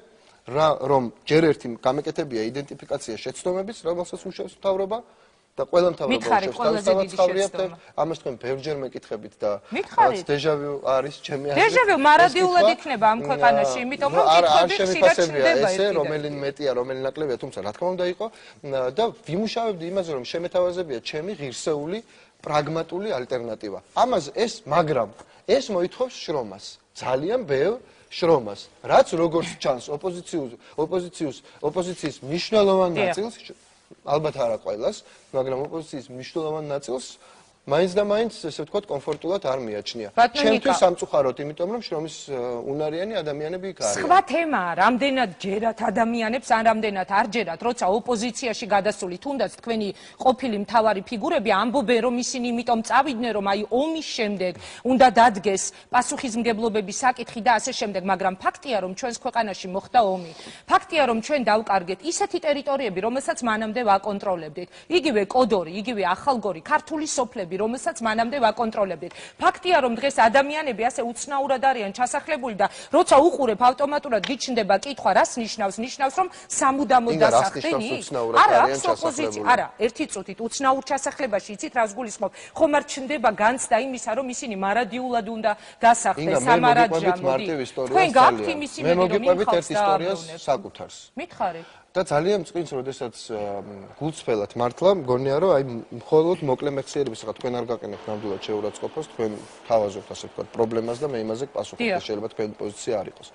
რომ ჯერ ერთი გამეკეთებია იდენტიფიკაცია შეცდომების, რომელსაც უშევს მთავრობა და ყველა მთავრობა უშევს თავისთავად და ამას თქვენ ბევრჯერ მეკითხებით და რაც დეჟავიუ არის ჩემი აზრით. დეჟავიუ მარადიულად იქნება ამ ქვეყანაში, იმიტომ რომ კითხვები ხშირად ჩნდება ესე, რომელი მეტია, რომელი ნაკლებია, თუმცა რა თქმა უნდა იყო და ვიმუშავებდი იმაზე, რომ შემეთავაზებია ჩემი ღირსეული პრაგმატული ალტერნატივა. მაგრამ ეს მოითხოვს შრომას, ძალიან ბევრ შრომას, რაც როგორც ჩანს ოპოზიციის მნიშვნელოვან ნაწილს, ალბათ არა ყველას, მაგრამ ოპოზიციის მნიშვნელოვან ნაწილს მაინც და მაინც, ესე ვთქვათ, კომფორტულად არ მიაჩნია. ჩემთვის სამწუხაროდ, იმიტომ რომ შრომის უნარიანი ადამიანები იქ არიან. სხვა თემაა, რამდენად ჯერათ ადამიანებს, ან რამდენად არ ჯერათ, როცა ოპოზიციაში გადასული, თუნდაც თქვენი ყოფილი მთავარი ფიგურები ამბობენ, რომ ისინი იმიტომ წავიდნენ, რომ აი ომის შემდეგ უნდა დადგეს პასუხისმგებლობების საკითხი და ასე შემდეგ, მაგრამ ფაქტია, რომ ჩვენს ქვეყანაში მოხდა ომი. ფაქტია, რომ ჩვენ დავკარგეთ ისეთი ტერიტორიები, რომელსაც მანამდე ვაკონტროლებდით. იგივე კოდორი, იგივე ახალგორი, ქართული სოფლები, რომელსაც მანამდე ვაკონტროლებდით. ფაქტია, რომ დღეს ადამიანები ასე უცნაურად არიან ჩასახლებული და როცა უყურებ ავტომატურად გიჩნდება კითხვა, რას ნიშნავს? ნიშნავს, რომ სამუდამოდ დასახდენი? არა, აქვს ოპოზიცია. არა, ერთი წუთით უცნაურ ჩასახლებაში იცით რას გულისხმობ? ხომ არ ჩნდება განცდა იმისა, რომ ისინი მარადიულად უნდა დასახდեն სამარადჟამოდი. თქვენ გაქვთ იმის იმედი, რომ მოგიყვებით ერთ ისტორიას საკუთარს. მითხარით. და ძალიან წყინს, როდესაც გულწრფელად მართლა მგონია, რომ აი მხოლოდ მოკლე მეხსიერების ხა თქვენ არ გაყენებთ ნამდვილად შეურაცხყოფას, თქვენ თავაზობთ ასე ვთქვათ პრობლემას და მე იმაზე პასუხობთ და შეიძლება თქვენი პოზიცია არ იყოს.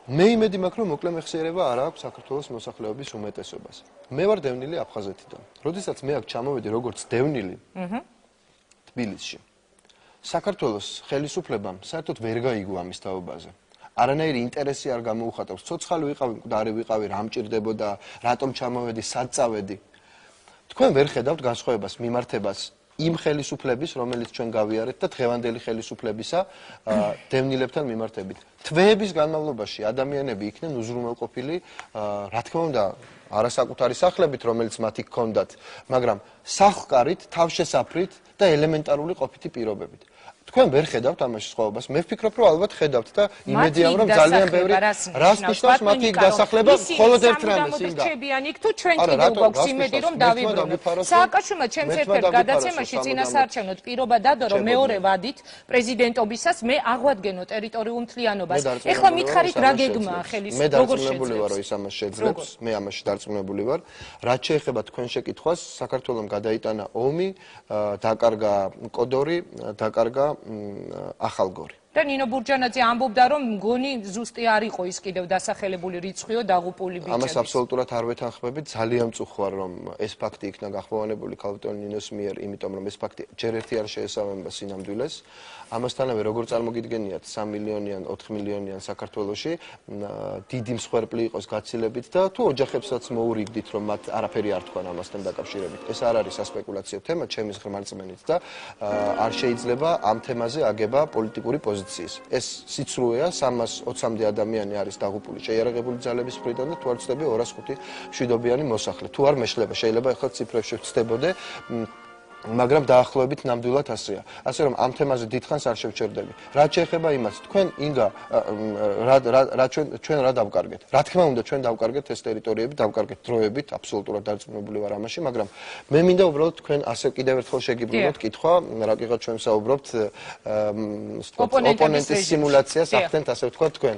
მე იმედი მაქვს, რომ მოკლე მეხსიერება არ აქვს საქართველოს მოსახლეობის უმეტესობას. მე ვარ დევნილი აფხაზეთიდან. როდესაც მე აქ ჩამოვედი როგორც დევნილი თბილისში, საქართველოს ხელისუფლებამ საერთოდ ვერ გაიგო ამის თაობაზე. არანაირი ინტერესი არ გამოუხატავს. ცოცხალი ვიყავი, მკვდარი ვიყავი, რა მჭირდებოდა, რატომ ჩამოვედი, სად წავედი. თქვენ ვერ ხედავთ განსხვავებას მიმართებას იმ ხელისუფლების, რომელიც ჩვენ გავიარეთ და დღევანდელი ხელისუფლებისა დევნილებთან მიმართებით. თვეების განმავლობაში ადამიანები იქნენ უზრუნველყოფილი, რა თქმა უნდა, არასაკუთარი სახლებით, რომელიც მათი ჰქონდათ, მაგრამ სახლკარით, თავშესაფრით და ელემენტარული ყოფითი პირობებით. თქვენ ვერ ხედავთ ამაში სხვაობას. მე ვფიქრობ, რომ ალბათ ხედავთ და იმედია, რომ ძალიან ბევრი რას ნიშნავს მათი იქ დასახლება, მხოლოდ ერთ რამეს ინდა. რჩებიან იქ თუ ჩვენ კიდევ გვაქვს იმედი, რომ დავიბრუნოთ. სააკაშვილმა ჩემს ერთ-ერთ გადაცემაში წინასაარჩევნოდ პირობა დადო, რომ მეორე ვადით პრეზიდენტობისას მე აღვადგენო ტერიტორიულ მთლიანობას. ეხლა მითხარით რა გეგმაა ხელისუფლების როგორ შეძლებს? მე დარწმუნებული ვარ, რომ ის ამას შეძლებს. მე ამაში დარწმუნებული ვარ. რაც შეეხება თქვენ შეკითხვას, საქართველოს გადაიტანა ომი, დაკარგა კოდორი, დაკარგა ახალგორი. და ნინო ბურჯანაძე ამბობდა, რომ მგონი ზუსტი არ იყო ის კიდევ დასახელებული რიცხვიო დაღუპული ბიჭები. ამას აბსოლუტურად არ ვეთანხმებით, ძალიან მწუხვარ, რომ ეს ფაქტი იქნა გახვევანებული ქალბატონ ნინოს მიერ, იმიტომ რომ ეს ფაქტი ჯერ ერთი არ შეესაბამება სინამდვილეს. ამასთანავე როგორ წარმოგიდგენიათ 3 მილიონიან, 4 მილიონიან საქართველოში დიდი მსხვერპლი იყოს გაცილებით და თუ ოჯახებსაც მოურიგდით, რომ მათ არაფერი არ თქვან ამასთან დაკავშირებით. ეს არ არის სასპეკულაციო თემა, ჩემის ღრმა რწმენით და არ შეიძლება ამ თემაზე აგება პოლიტიკური პოზიციის. ეს სიცრუეა, 320-მდე ადამიანი არის დაღუპული შეიარაღებული ძალების მხრიდან და თუ არ ვცდები 205 მშვიდობიანი მოსახლე. თუ არ მეშლება, შეიძლება ახლა ციფრებში ვცდებოდე, მაგრამ დაახლოებით ნამდვილად ასეა. ასე რომ ამ თემაზე დიდხანს არ შევჩერდები. რაც შეეხება იმას, თქვენ ინგა ჩვენ რა დავკარგეთ? რა თქმა უნდა, ჩვენ დავკარგეთ ეს ტერიტორიები, დავკარგეთ დროებით, აბსოლუტურად დარწმუნებული ვარ ამაში, მაგრამ მე მინდა უბრალოდ თქვენ ასე კიდევ ერთხელ შეგიბრუნოთ კითხვა, რაკიღაც ჩვენ ვსაუბრობთ ოპონენტის სიმულაციას ახდენთ, ასე ვთქვათ თქვენ.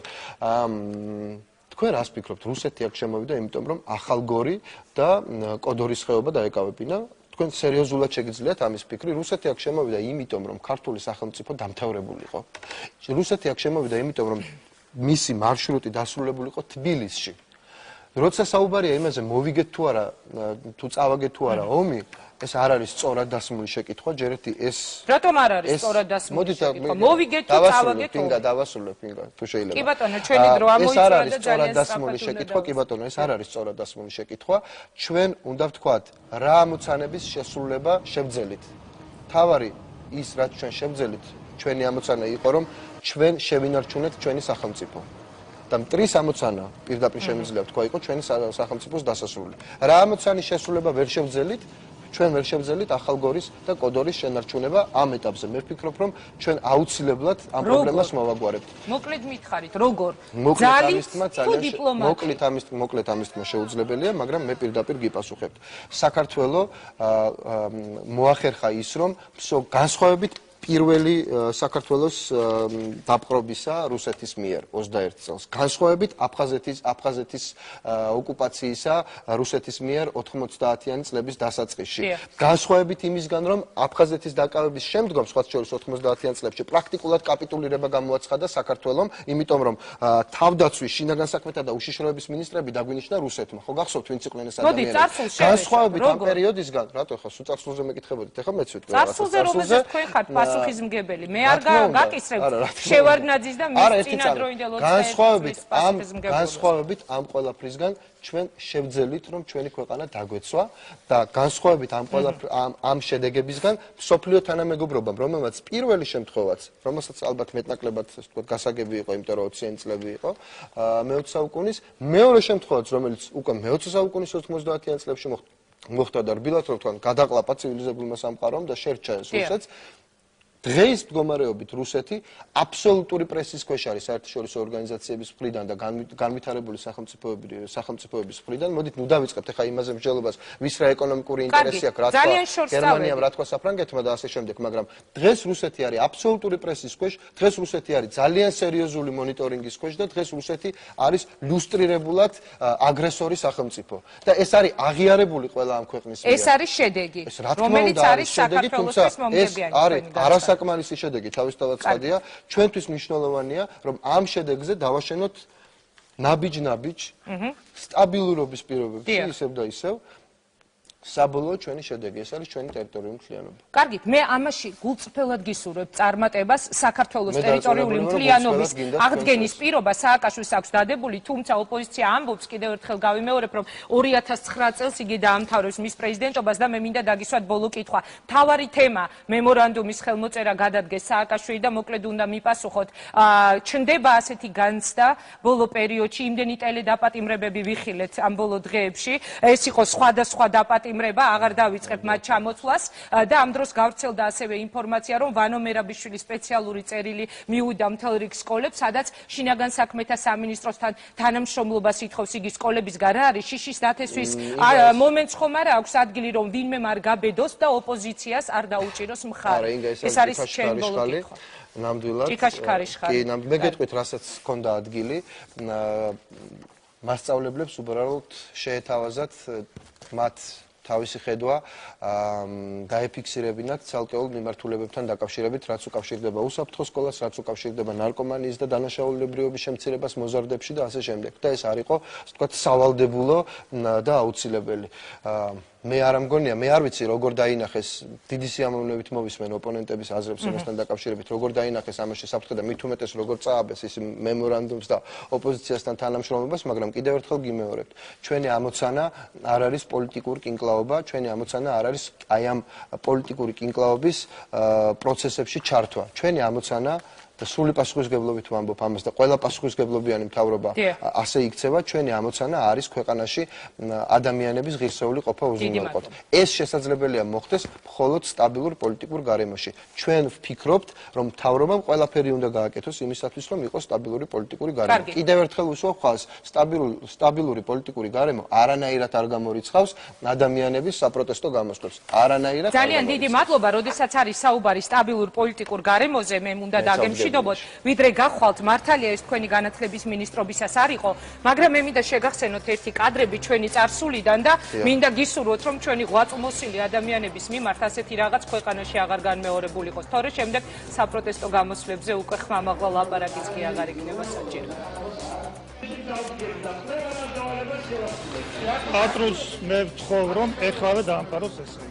თქვენ რას ფიქრობთ, რუსეთი აქ შემოვიდა, იმიტომ რომ ახალგორი და კოდორის ხეობა დაეკავებინა? თქვენ სერიოზულად შეგიძლიათ ამის ფიქრი? რუსეთი აქ შემოვიდა იმიტომ, რომ ქართული სახელმწიფო დამთავრებული იყო. რუსეთი აქ შემოვიდა იმიტომ, რომ მისი მარშრუტი დასრულებული იყო თბილისში. როცა საუბარია იმაზე, მოვიგეთ თუ არა, თუ წავაგეთ თუ არა ომი, ეს არ არის სწორად დასმული შეკითხვა, ჯერ ერთი ეს რატომ არ არის სწორად დასმული შეკითხვა? მოვიგეთ თუ წავაგეთ ომი. დავასრულებ, თუ შეიძლება. კი ბატონო, ჩვენი დრო ამოიწურა და ძალიან დასმული შეკითხვა, კი ბატონო, ეს არ არის სწორად დასმული შეკითხვა. ჩვენ უნდა ვთქვათ, რა ამოცანების შესრულება შევძელით. თავარი ის, რაც ჩვენ შევძელით, ჩვენი ამოცანა იყო, რომ ჩვენ შევინარჩუნეთ ჩვენი სახელმწიფო. და მტრის ამოცანა პირდაპირ შემიძლია ვთქვა იყო ჩვენი სახელმწიფოს დასასრული. რა ამოცანის შესრულება ვერ შევძელით, ჩვენ ვერ შევძელით ახალგორის და კოდორის შენარჩუნება ამ ეტაპზე. მე ვფიქრობ, რომ ჩვენ აუცილებლად ამ პრობლემას მოვაგვარებთ. მოკლედ მითხარით, როგორ? ძალით თუ დიპლომატიით? მოკლედ ამის თქმა შეუძლებელია, მაგრამ მე პირდაპირ გიპასუხებთ. საქართველო მოახერხა ის, რომ განსხვავებით პირველი საქართველოს დაპყრობისა რუსეთის მიერ 21 წელს. განსხვავებით აფხაზეთის ოკუპაციისა რუსეთის მიერ 90-იანი წლების დასაწყისში. განსხვავებით იმისგან, რომ აფხაზეთის დაკავების შემდგომ, სხვათა შორის 90-იან წლებში პრაქტიკულად კაპიტულირება გამოაცხადა საქართველომ, იმიტომ რომ თავდაცვის, შინაგან საქმეთა და უშიშროების მინისტრები დაგვინიშნა რუსეთმა. ხო გახსოვთ, ვინც იყვნენ ეს ადამიანები? განსხვავებით ამ პერიოდისგან, რატო ხო სუწარსულზე მეკითხებოდით, ეხლა მეც ვიტყვი. წარსულზე რომელზეც თქვენ ხართ პასუხისმგებელი. მე არ გაკისრებ შევარდნაძის და მის წინადროინდელ 21 განსხვავებით ამ ყველაფრისგან ჩვენ შევძელით, რომ ჩვენი ქვეყანა დაგვეცვა და განსხვავებით ამ შედეგებისგან მსოფლიო თანამეგობრობამ, რომელმაც პირველი შემთხვევაც, რომელსაც ალბათ მეტნაკლებად გასაგები იყო, იმიტომ რომ 20-იანი წლები იყო, მე-20 საუკუნის, მეორე შემთხვევაც, რომელიც უკვე მე-20 საუკუნის 90-იან წლებში მოხდა, მოხდა და რბილად რო ვთქვან, გადაყლაპა ცივილიზებულმა სამყარომ და შერჩა ეს რუსეთს. დღეის მდგომარეობით რუსეთი აბსოლუტური პრესის ქვეშ არის საერთაშორისო ორგანიზაციების მხრიდან და განვითარებული სახელმწიფოების მხრიდან. მოდით ნუ დავიწყებთ ახლა იმაზე მსჯელობას, ვის რა ეკონომიკური ინტერესი აქვს, რა თქვა გერმანიამ, რა თქვა საფრანგეთმა და ასე შემდეგ, მაგრამ დღეს რუსეთი არის აბსოლუტური პრესის ქვეშ, დღეს რუსეთი არის ძალიან სერიოზული მონიტორინგის ქვეშ და დღეს რუსეთი არის ლუსტრირებულად აგრესორი სახელმწიფო. და ეს არის აღიარებული ყველა ამ ქვეყნის მიერ. ეს არის შედეგი, რომელიც არის საქართველოსთვის მომგებიანი. საკმარისი შედეგი თავისთავად ცხადია, ჩვენთვის მნიშვნელოვანია, რომ ამ შედეგზე დავაშენოთ ნაბიჯ-ნაბიჯ სტაბილურობის პირობებში, ისევ და ისევ საბოლოო ჩვენი შედეგი, ეს არის ჩვენი ტერიტორიული მთლიანობა. კარგით, მე ამაში გულწრფელად გისურვებ წარმატებას საქართველოს ტერიტორიული მთლიანობის აღდგენის პირობა სააკაშვილს აქვს დადებული, თუმცა ოპოზიცია ამბობს, კიდევ ერთხელ გავიმეორებ, რომ 2009 წელს იგი დაამთავრებს მის პრეზიდენტობას და მე მინდა დაგისვათ ბოლო კითხვა. მთავარი თემა მემორანდუმის ხელმოწერა გადადგეს სააკაშვილი და მოკლედ უნდა მიპასუხოთ. ჩნდება ასეთი განცდა ბოლო პერიოდში, იმდენი ტელედაპატიმრებები ვიხილეთ ამ ბოლო დღეებში, ეს იყო სხვადასხვა დაპატიმრება აღარ დავიწყებ მათ ჩამოცვლას და ამ დროს გავრცელდა ასევე ინფორმაცია, რომ ვანო მერაბიშვილის სპეციალური წერილი მიუვიდა მთელ რიგ სკოლებს, სადაც შინაგან საქმეთა სამინისტროსთან თანამშრომლობას ითხოვს იგი სკოლებისგან. რა არის შიშის დათესვის მომენტს ხომ არა აქვს ადგილი, რომ ვინმე არ გაბედოს და ოპოზიციას არ დაუჭიროს მხარი. ეს არის ჩემი ბოლო კითხვა. ნამდვილად. ჭიქაში ქარიშხალი. კი, მე გეტყვით, რასაც ჰქონდა ადგილი. მასწავლებლებს უბრალოდ შეეთავაზათ მათ თავისი ხედვა დაეფიქსირებინათ ცალკეულ მიმართულებებთან დაკავშირებით, რაც უკავშირდება უსაფრთხო სკოლას, რაც უკავშირდება ნარკომანიის და დანაშაულებრივობის შემცირებას მოზარდებში და ასე შემდეგ. და ეს არ იყო, ასე ვთქვათ, სავალდებულო და აუცილებელი. მე არ მგონია, მე არ ვიცი როგორ დაინახეს, დიდი სიამოვნებით მოვისმენ ოპონენტების აზრებს ამასთან დაკავშირებით, როგორ დაინახეს ამაში საფრთხე და მით უმეტეს როგორ წააბეს ის მემორანდუმს და ოპოზიციასთან თანამშრომლობას, მაგრამ კიდევ ერთხელ გიმეორებთ, ჩვენი ამოცანა არ არის პოლიტიკური კინკლაობა, ჩვენი ამოცანა არ არის აი ამ პოლიტიკური კინკლაობის პროცესებში ჩართვა. ჩვენი ამოცანა და სრული პასუხისმგებლობით ვამბობ ამას და ყველა პასუხისმგებლობიანი მთავრობა ასე იქცევა, ჩვენი ამოცანა არის ქვეყანაში ადამიანების ღირსეული ყოფა უზრუნველყოთ. ეს შესაძლებელია მოხდეს მხოლოდ სტაბილურ პოლიტიკურ გარემოში. ჩვენ ვფიქრობთ, რომ მთავრობამ ყველაფერი უნდა გააკეთოს იმისათვის, რომ იყოს სტაბილური პოლიტიკური გარემო. კიდევ ერთხელ ვუსვამ ხალხს, სტაბილური პოლიტიკური გარემო არანაირად არ გამორიცხავს ადამიანების საპროტესტო გამოსვლებს. არანაირად. ძალიან დიდი მადლობა, როდესაც არის საუბარი სტაბილურ პოლიტიკურ გარემოზე, მე უნდა დაგემშვიდობოთ, ვიდრე გახვალთ, მართალია ეს თქვენი განათლების მინისტრობისას არ იყო, მაგრამ მე მინდა შეგახსენოთ ერთი კადრები ჩვენი წარსულიდან და მინდა გისურვოთ, რომ ჩვენი ღვაწლმოსილი ადამიანების მიმართ ასეთი რაღაც ქვეყანაში აღარ განმეორებული იყოს. თორე შემდეგ საპროტესტო გამოსვლებზე უკვე ხმამაღლა ლაპარაკიც კი აღარ იქნება საჭირო. პატრონს მე ვთხოვ, რომ ეხლავე დაამყაროს ესე.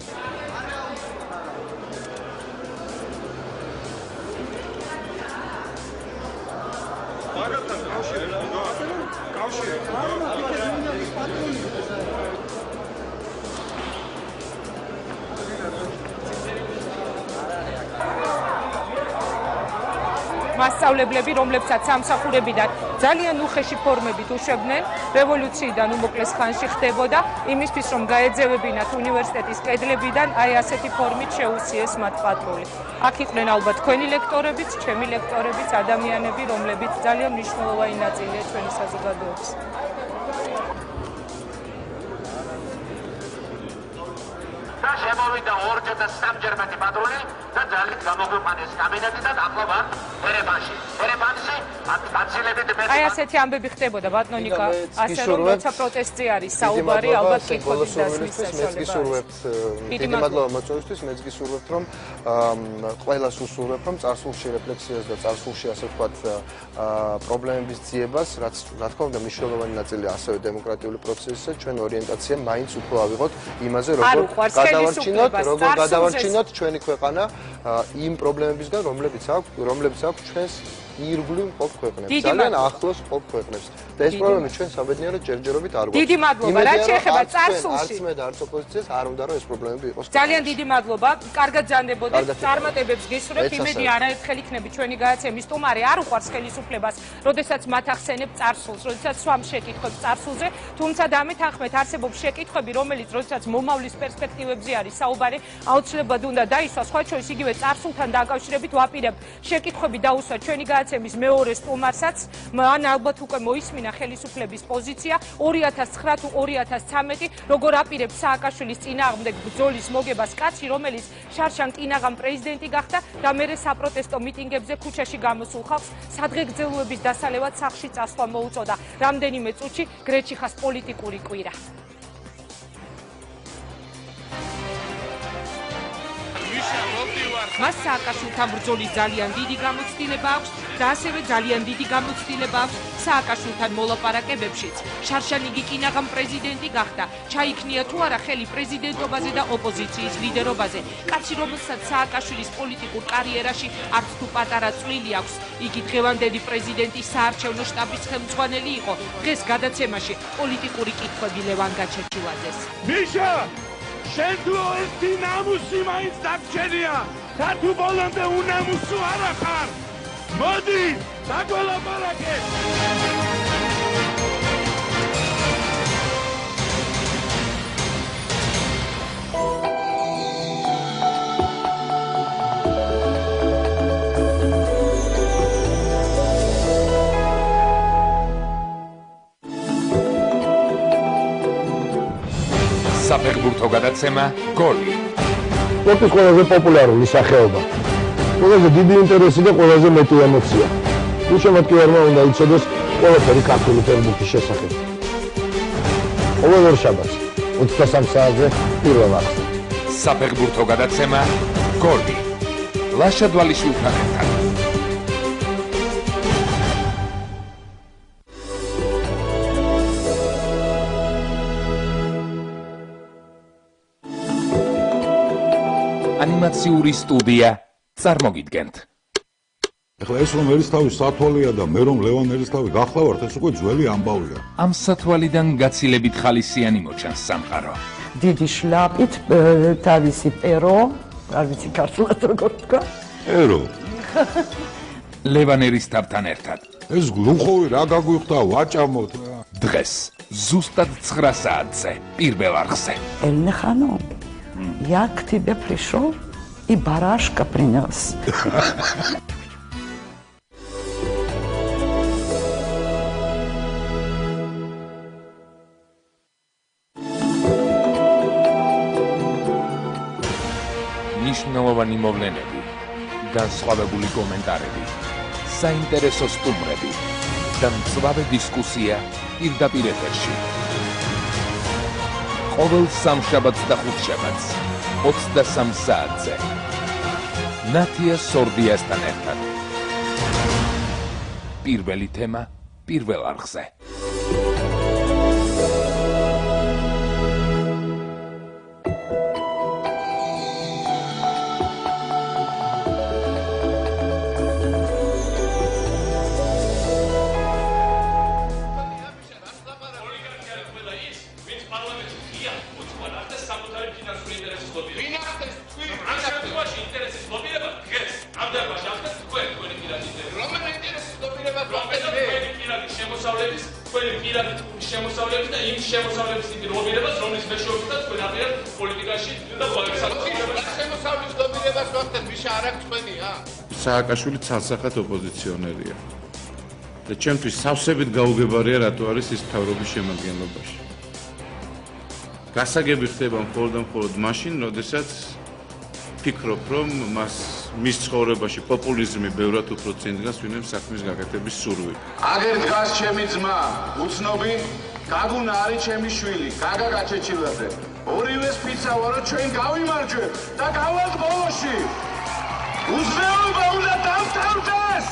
მასწავლებლები, რომლებსაც სამსახურებიდან ძალიან უხეში ფორმებით უშვებდნენ, რევოლუციიდან უმოკლეს ხანში ხდებოდა, იმისთვის რომ გაეძევებინათ უნივერსიტეტის კედლებიდან, აი ასეთი ფორმით შეუსიეს მათ პატრული. აქ იყვნენ ალბათ თქვენი ლექტორებიც, ჩემი ლექტორებიც, ადამიანები, რომლებიც ძალიან მნიშვნელოვანი ნაწილია ჩვენი საზოგადოების. და შემოვიდა ორჯერ და სამჯერ მეტი პატრული და ძალით გამოგვიყვანეს კაბინეტიდან ახლა ვარ ერევანში. ერევანში აცილებით მეტი. აი ასეთი ამბები ხდებოდა ბატონიკა, ასე რომ როცა პროტესტი არის საუბარი, ალბათ კითხვის დასმის საშუალება. მეც გისურვებთ, დიდი მადლობა მოწვევისთვის, მეც გისურვებთ, რომ ყველას უსურვებ, რომ წარსულში რეფლექსიას და წარსულში ასე ვთქვათ პრობლემების ძიებას, რაც რა თქმა უნდა მნიშვნელოვანი ნაწილია ასევე დემოკრატიული პროცესისა, ჩვენ ორიენტაცია მაინც უფრო ავიღოთ იმაზე, როგორ გადავარჩინოთ ჩვენი ქვეყანა იმ პრობლემებისგან, რომლებიც აქვს ჩვენს ირგვლივ მყოფ ქვეყნებს, ძალიან ახლოს მყოფ ქვეყნებს. და ეს პრობლემა ჩვენ საბედნიეროდ ჯერჯერობით არ გვაქვს. დიდი მადლობა, რაც შეეხება წარსულში. არც მე და არც ოპოზიციას არ უნდა რომ ეს პრობლემები იყოს. ძალიან დიდი მადლობა. კარგად ზანდებოდეთ. წარმატებებს გესურვებთ. იმედი არაერთხელ იქნები ჩვენი გადაცემის სტუმარი. არ უყვარს ხელისუფლებას, როდესაც მათ ახსენებ წარსულს, როდესაც სვამ შეკითხვებს წარსულზე, თუმცა დამეთანხმეთ, არსებობს შეკითხვები, რომელიც როდესაც მომავლის პერსპექტივებზე არის საუბარი, აუცილებლად უნდა დაისვას. სხვა შორის იგივე წარსულთან დაკავშირებით ვაპირებთ შეკითხვები დაუსვათ ჩვენი გადაცემის მეორე სტუმარსაც. მან ალბათ უკვე მოისმინა ხელისუფლების პოზიცია 2009 თუ 2013 როგორ აპირებს სააკაშვილის წინააღმდეგ ბრძოლის მოგებას კაცი, რომელიც შარშან კინაღამ პრეზიდენტი გახდა და მერე საპროტესტო მიტინგებზე ქუჩაში გამოსულ ხალხს სადღეგრძელოების დასალევად სახლში წასვლა მოუწოდა. რამდენიმე წუთში გრეჩიხას პოლიტიკური კვირა. მას სააკაშვილთან ბრძოლის ძალიან დიდი გამოცდილება აქვს და ასევე ძალიან დიდი გამოცდილება აქვს სააკაშვილთან მოლაპარაკებებშიც. შარშან იგი კინაღამ პრეზიდენტი გახდა, ჩაიქნია თუ არა ხელი პრეზიდენტობაზე და ოპოზიციის ლიდერობაზე. კაცი, რომელსაც სააკაშვილის პოლიტიკურ კარიერაში არც თუ პატარა წვლილი აქვს. იგი დღევანდელი პრეზიდენტის საარჩევნო შტაბის ხელმძღვანელი იყო. დღეს გადაცემაში პოლიტიკური კითხვები ლევან გაჩეჩილაძეს. მიშა, შენ თუ ერთი ნამუსი მაინც დაგჩენია. და თუ ბოლომდე უნამუსო არა ხარ. მოდი, დაგველაპარაკეთ. საფეხბურთო გადაცემა გოლი. სპორტის ყველაზე პოპულარული სახეობა. ყველაზე დიდი ინტერესი და ყველაზე მეტი ემოცია. უშემოთქვიერმა უნდა იცოდეს ყველაფერი ქართული ფეხბურთის შესახებ. ყოველ ორ შაბათს 23 საათზე პირველ არხზე. საფეხბურთო გადაცემა გოლი. ლაშა დვალიშვილთან ერთად. ანიმაციური სტუდია წარმოგიდგენთ. ეხლა ეს რომ ერისთავი სათვალეა და მე რომ ლევან ერისთავი გახლავართ, ეს უკვე ძველი ამბავია. ამ სათვალიდან გაცილებით ხალისიანი მოჩანს სამყარო. დიდი შლაპით, თავისი პერო, არ ვიცი ქართულად როგორ თქვა. პერო. ლევან ერისთავთან ერთად. ეს გლუხოვი რა გაგვიხდა, ვაჭამოთ. დღეს ზუსტად 9 საათზე პირველ არხზე. ელნეხანო Jak тебе пришел и барашка принес. ნიშნულოვანი მოვლენები, განსხვავებული კომენტარები, საინტერესო სტუმრები და მწვავე დისკუსია პირდაპირ ეთერში. ყოველ სამშაბათს და ხუთშაბათს 23 საათზე. ნათია სორდიასთან ერთად. პირველი თემა პირველ არხზე. სააკაშვილი ცალსახად ოპოზიციონერია და ჩემთვის სავსებით გაუგებარია რატო არის ის მთავრობის შემადგენლობაში. გასაგები ხდება მხოლოდ მაშინ, როდესაც ფიქრობ, რომ მის ცხოვრებაში პოპულიზმი ბევრად უფრო წინ დგას, ვინმე საქმის გაკეთების სურვილი. აგერ დგას ჩემი ძმა, უცნობი გაგუნა არის ჩემი შვილი, გაგა გაჩეჩილაძე. ორივეს ფიცავა რომ ჩვენ გავიმარჯვებთ და გავალთ ბოლოში. უზრეობა უნდა დავთავრდეს!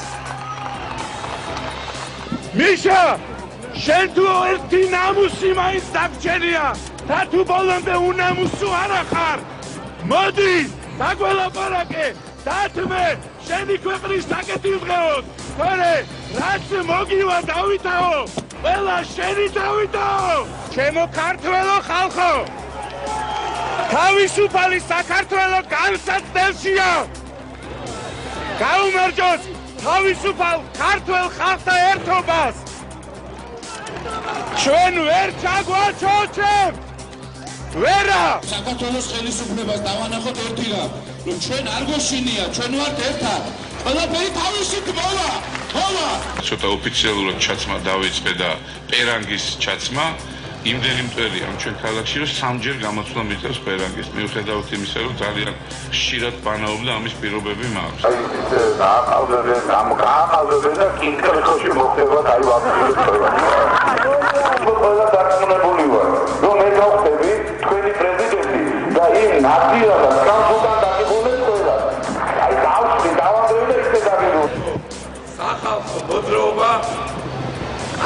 მიშა, შენ თუ ერთი ნამუსი მაინც დაგჩენია და თუ ბოლომდე უნამუსო არა ხარ. მოდი, დაგველაპარაკე, დათმე, შენი ქვეყნის საკეთილდღეოდ. თორე რაც მოგივა დავითაო, ყველა შენი დავითაო. ჩემო ქართველო ხალხო, თავისუფალი საქართველო განსაცდელშია. გაუმარჯოს თავისუფალ ქართველ ხალხთა ერთობას. ჩვენ ვერ ჩაგვაჩოჩებთ. ვერა! საქართველოს ხელისუფლებას დავანახოთ ერთი რამ, რომ ჩვენ არ გვეშინია, ჩვენ ვართ ერთად. ყველაფერი თავისი გმოვა. ცოტა ოფიციალურად ჩაცმა დაიწყე და პერანგის ჩაცმა იმდენი მტვერი ამ ჩვენ ქალაქში, რომ სამჯერ გამოცვლა მიწევს პერანგის. მიუხედავად იმისა, რომ ძალიან ხშირად ბანაობდა ამის პირობები მაქვს. გააყალბებენ და კინკრეხოში მოხდება აი ვაფშე. ყველა დარწმუნებული ვარ, რომ მე გავხდები თქვენი პრეზიდენტი და იმ ნაცია და ტრანსუდან დაგიგონებს ყველა. აი გავხდი, დავამდები და ისე დაგიგონო. სახალხო მოძრაობა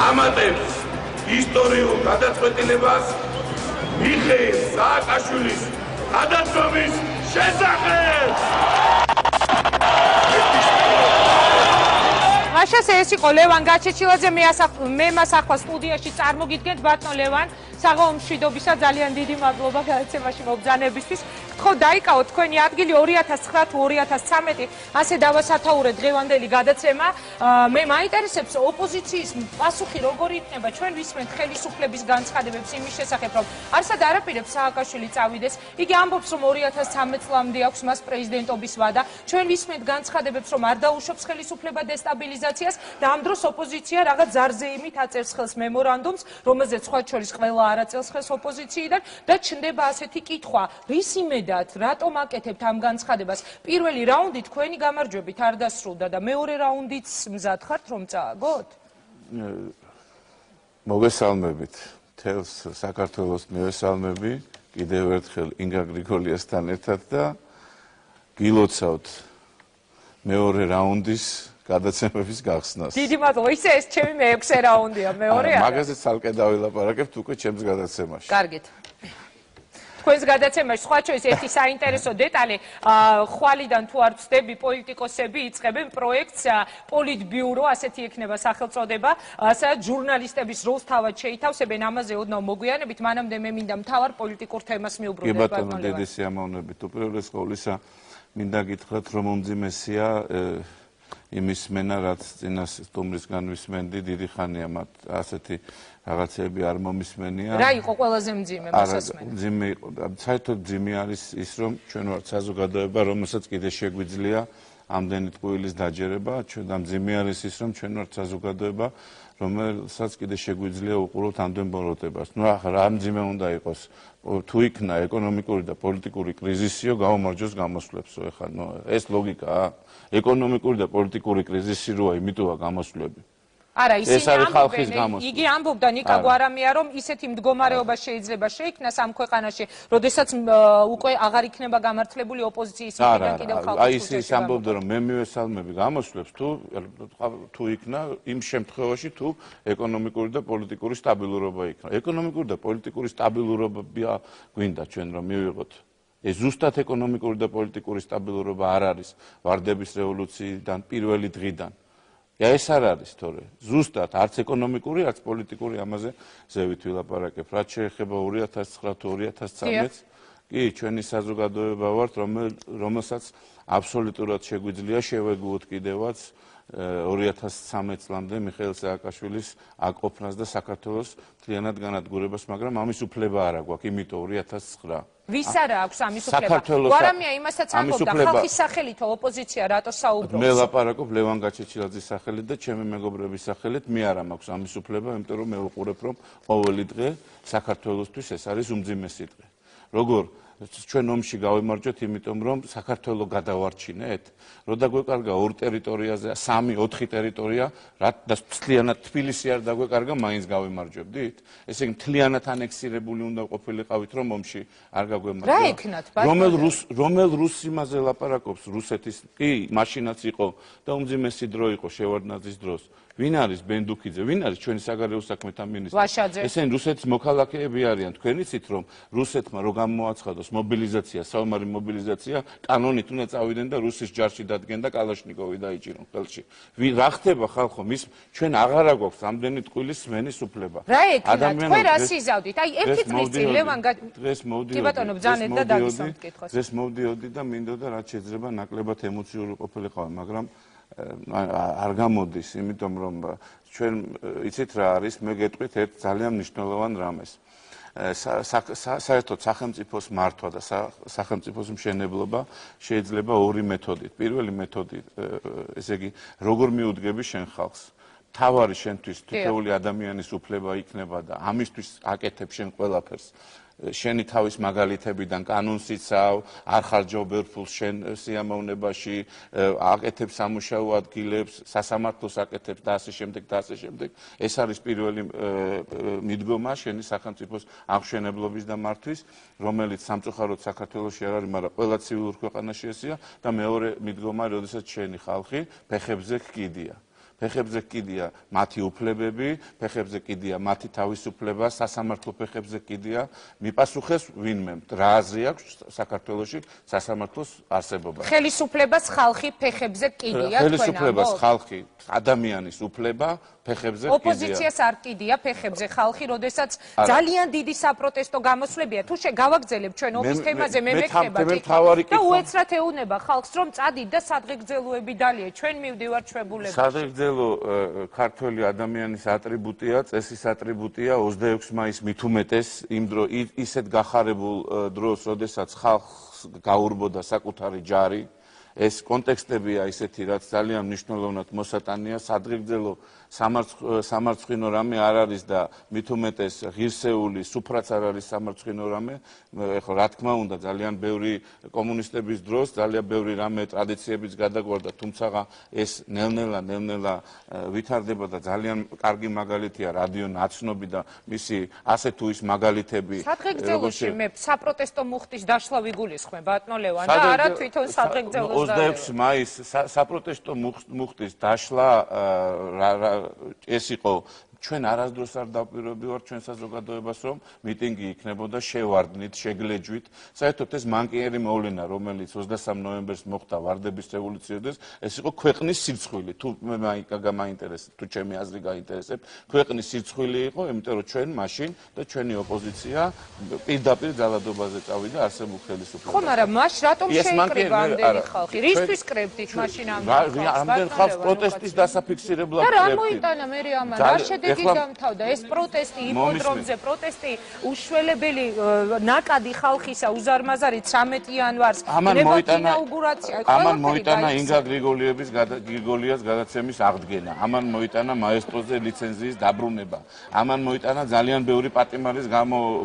ამატებს ისტორიულ გადაწყვეტილებას მიხეილ სააკაშვილის გადადგომის შესახებ. მაშას ეს იყო ლევან გაჩეჩილაძე, მე მას ახლა სტუდიაში წარმოგიდგენთ ბატონ ლევან. საღამო მშვიდობისა, ძალიან დიდი მადლობა გადაცემაში მობრძანებისთვის. გთხოვ დაიკავოთ თქვენი ადგილი 2009 თუ 2013, ასე დავასათაურეთ დღევანდელი გადაცემა. მე მაინტერესებს ოპოზიციის პასუხი როგორი იქნება. ჩვენ ვისმენთ ხელისუფლების განცხადებებს იმის შესახებ, რომ არსად არაპირებს სააკაშვილი წავიდეს. იგი ამბობს, რომ 2013 წლამდე აქვს მას პრეზიდენტობის ვადა. ჩვენ ვისმენთ განცხადებებს, რომ არ დაუშვებს ხელისუფლება დესტაბილიზაციას და ამ დროს ოპოზიცია რაღაც ზარზეიმით აწერს ხელს მემორანდუმს, რომელზეც სხვა შორის ყველა არ აწევს ხელს ოპოზიციიდან და ჩნდება ასეთი კითხვა, რის იმედად, რატომ აკეთებთ ამ განცხადებას? პირველი რაუნდი თქვენი გამარჯვებით არ დასრულდა და მეორე რაუნდიც მზად ხართ რომ წააგოთ? მოგესალმებით. თელს საქართველოს მივესალმები კიდევ ერთხელ ინგა გრიგოლიასთან ერთად და გილოცავთ მეორე რაუნდის გადაცემების გახსნას. დიდი მადლობა. ისე ეს ჩემი მეექვსე რაუნდია, მეორე არა. მაგაზე ცალკე დავილაპარაკებთ უკვე ჩემს გადაცემაში. კარგით. თქვენს გადაცემაში სხვა შორის ერთი საინტერესო დეტალი, ხვალიდან თუ არ ვწდები, პოლიტიკოსები იწყებენ პროექტს პოლიტბიურო, ასეთი ექნება სახელწოდება, სადაც ჟურნალისტების როლს თავად შეითავსებენ, ამაზე ოდნავ მოგვიანებით, მანამდე მე მინდა მთავარ პოლიტიკურ თემას მივუბრუნდეთ. კი ბატონო, დედესი ამოვნებით. უპირველეს ყოვლისა მინდა გითხრათ, რომ უმძიმესია იმის მენა, რაც წინას სტუმრისგან ვისმენდი, დიდი ხანია მათ ასეთი რაღაცები არ მომისმენია. რა იყო ყველაზე მძიმე მოსასმენი? მძიმე იყო. საერთოდ მძიმე არის ის, რომ ჩვენ ვართ საზოგადოება, რომელსაც კიდე შეგვიძლია ამდენი ტყუილის დაჯერება, და მძიმე არის ის, რომ ჩვენ ვართ საზოგადოება, რომელსაც კიდე შეგვიძლია უყუროთ ამდენ ბოროტებას. ნუ რა მძიმე უნდა იყოს? თუ იქნა ეკონომიკური და პოლიტიკური კრიზისიო, გაუმარჯოს გამოსვლებსო. ეხლა ეს ლოგიკაა. ეკონომიკური და პოლიტიკური კრიზისი როა, იმიტოა გამოსვლები. არა, იგი ამბობდა ნიკა გვარამია, რომ ისეთი მდგომარეობა შეიძლება შეიქმნას ამ ქვეყანაში, როდესაც უკვე აღარ იქნება გამართლებული ოპოზიციის მხრიდან კიდევ ხალხის აი ის ამბობდა, რომ მე მივესალმები გამოსვლებს, თუ იქნა იმ შემთხვევაში, თუ ეკონომიკური და პოლიტიკური სტაბილურობა იქნა. ეკონომიკური და პოლიტიკური სტაბილურობა გვინდა ჩვენ რომ მივიღოთ. ეს ზუსტად ეკონომიკური და პოლიტიკური სტაბილურობა არ არის ვარდების რევოლუციიდან პირველი დღიდან. ეს არ არის თორე. ზუსტად არც ეკონომიკური, არც პოლიტიკური ამაზე ზევით ვილაპარაკებ. რაც შეეხება 2009 თუ 2013-ს, კი, ჩვენი საზოგადოება ვართ, რომელსაც აბსოლუტურად შეგვიძლია შევეგუოთ კიდევაც 2013 წლამდე მიხეილ სააკაშვილის აკოფნას და საქართველოს მთლიანად განადგურებას, მაგრამ ამის უფლება არ აქვს, იმიტომ 2009. ვის არა აქვს ამის უფლება? გვარამია იმასაც ამბობდა, ხალხის სახელითო ოპოზიცია რატო საუბრობს? მე ლაპარაკობ ლევან გაჩეჩილაძის სახელით და ჩემი მეგობრების სახელით, მე არ მაქვს ამის უფლება, იმიტომ რომ მე ვუყურებ, რომ ყოველი დღე საქართველოსთვის ეს არის უმძიმესი დღე. როგორ ჩვენ ომში გავიმარჯვეთ, იმიტომ რომ საქართველოს გადავარჩინეთ, რო დაგვეკარგა ორ ტერიტორიაზე 3-4 ტერიტორია, და მთლიანად თბილისი არ დაგვეკარგა, მაინც გავიმარჯვებდით? ესე იგი მთლიანად ანექსირებული უნდა ყოფილიყავით, რომ ომში არ გაგვემარჯვა. რა ეკნათ? რომელ რუს იმაზე ლაპარაკობს? რუსეთის კი, მაშინაც იყო და უმძიმესი დრო იყო შევარდნაძის დროს. ვინ არის ბენდუქიძე? ვინ არის ჩვენი საგარეო საქმეთა მინისტრი? ვაშაძე. ესენი რუსეთის მოქალაქეები არიან. თქვენ იცით რომ რუსეთმა რო გამოაცხადოს მობილიზაცია, საომარი მობილიზაცია, კანონით უნდა წავიდნენ და რუსის ჯარში დადგენ და კალაშნიკოვი დაიჭირონ ხელში. რა ხდება ხალხო? ჩვენ აღარა გვაქვს ამდენი ტყუილის სმენის უფლება. რა ეკნა? თქვენ რა სიზავდით? აი, ერთი წლის წინ ლევან დღეს მოვდიოდი. კი ბატონო, ბრძანეთ და დაგისვამთ კითხვას. დღეს მოვდიოდი და მინდოდა რაც შეიძლება ნაკლებად ემოციური ყოფილიყავ, მაგრამ არ გამოდის, იმიტომ რომ ჩვენ იცით რა არის, მე გეტყვით ერთ ძალიან მნიშვნელოვან რამეს. საერთოდ სახელმწიფოს მართვა და სახელმწიფოს მშენებლობა შეიძლება ორი მეთოდით. პირველი მეთოდი, ესე იგი, როგორ მიუდგები შენ ხალხს. თავარი შენთვის თითოეული ადამიანის უფლება იქნება და ამისთვის აკეთებ შენ ყველაფერს. შენი თავის მაგალითებიდან კანონს იცავ, არ ხარჯავ ბევრ ფულს შენ სიამოვნებაში, აკეთებ სამუშაო ადგილებს, სასამართლოს აკეთებ და ასე შემდეგ და ასე შემდეგ. ეს არის პირველი მიდგომა შენი სახელმწიფოს აღმშენებლობის და მართვის, რომელიც სამწუხაროდ საქართველოში არ არის, მაგრამ ყველა ცივილურ ქვეყანაში ესეა და მეორე მიდგომა, როდესაც შენი ხალხი ფეხებზე ჰკიდია. ფეხებზე კიდია მათი უფლებები, ფეხებზე კიდია მათი თავისუფლება, სასამართლო ფეხებზე კიდია, მიპასუხეს ვინმე, რა აზრი აქვს საქართველოში სასამართლოს არსებობა. ხელისუფლებას ხალხი ფეხებზე კიდია თქვენ ამბობთ? ხელისუფლებას ხალხი, ადამიანის უფლება ფეხებზე კიდია. ოპოზიციას არ კიდია ფეხებზე ხალხი, როდესაც ძალიან დიდი საპროტესტო გამოსვლებია. თუ გავაგზავნებ ჩვენ ოფის თემაზე მე მეკნება და უეცრად ეუბნება ხალხს, რომ წადით და სადღეგრძელოები დალია. ჩვენ მივდივართ ჩვეულებაში. ქართველი ადამიანის ატრიბუტია, წესის ატრიბუტია 26 მაისს მით უმეტეს იმ დრო ისეთ გახარებულ დროს, როდესაც ხალხს გაურბოდა საკუთარი ჯარი, ეს კონტექსტებია ისეთი, რაც ძალიან მნიშვნელოვნად მოსატანია, სადღეგრძელო სამარცხვინო რამე არ არის და მით უმეტეს ღირსეული, სუფრაც არ არის სამარცხვინო რამე. ეხლა რა თქმა უნდა, ძალიან ბევრი კომუნისტების დროს, ძალიან ბევრი რამე ტრადიციებიც გადაგვარდა, თუმცა ეს ნელ-ნელა ვითარდება და ძალიან კარგი მაგალითია რადიო ნაცნობი და მისი ასე თუ ის მაგალითები. სადღეგრძელოში მე საპროტესტო მუხტის დაშლა ვიგულისხმებ, ბატონო ლევან და არა თვითონ სადღეგრძელოს 26 მაისს საპროტესტო მუხტის დაშლა ეს იყო ჩვენ არასდროს არ დავპირობდივართ ჩვენ საზოგადოებას, რომ მიტინგი იქნებოდა შევარდნით, შეგლეჯვით. საერთოდ ეს მანკიერი მოვლენა, რომელიც 23 ნოემბერს მოხდა ვარდების რევოლუციოდან, ეს იყო ქვეყნის სირცხვილი. თუ მე მაინტერესებს, თუ ჩემი აზრი გაინტერესებს, ქვეყნის სირცხვილი იყო, იმიტომ რომ ჩვენ მაშინ და ჩვენი ოპოზიცია პირდაპირ ძალადობაზე წავიდა არსებულ ხელისუფლებაში. ხო, მაგრამ მაშ რატომ შეიკრიბა ამდენი ხალხი? რისთვის კრებდით მაშინ ამდენ ხალხს პროტესტის დასაფიქსირებლად კრებდით? და რა მოიტანა მე ამან? რა შედეგი გამთავდა ეს პროტესტი იპოდრომზე, პროტესტი უშველებელი ნაკადი ხალხისა უზარმაზარი 13 იანვარს ინაუგურაცია. ამან მოიტანა ინგა გრიგოლიას გადაცემის აღდგენა, ამან მოიტანა მაესტროზე ლიცენზიის დაბრუნება, ამან მოიტანა ძალიან ბევრი პატიმარის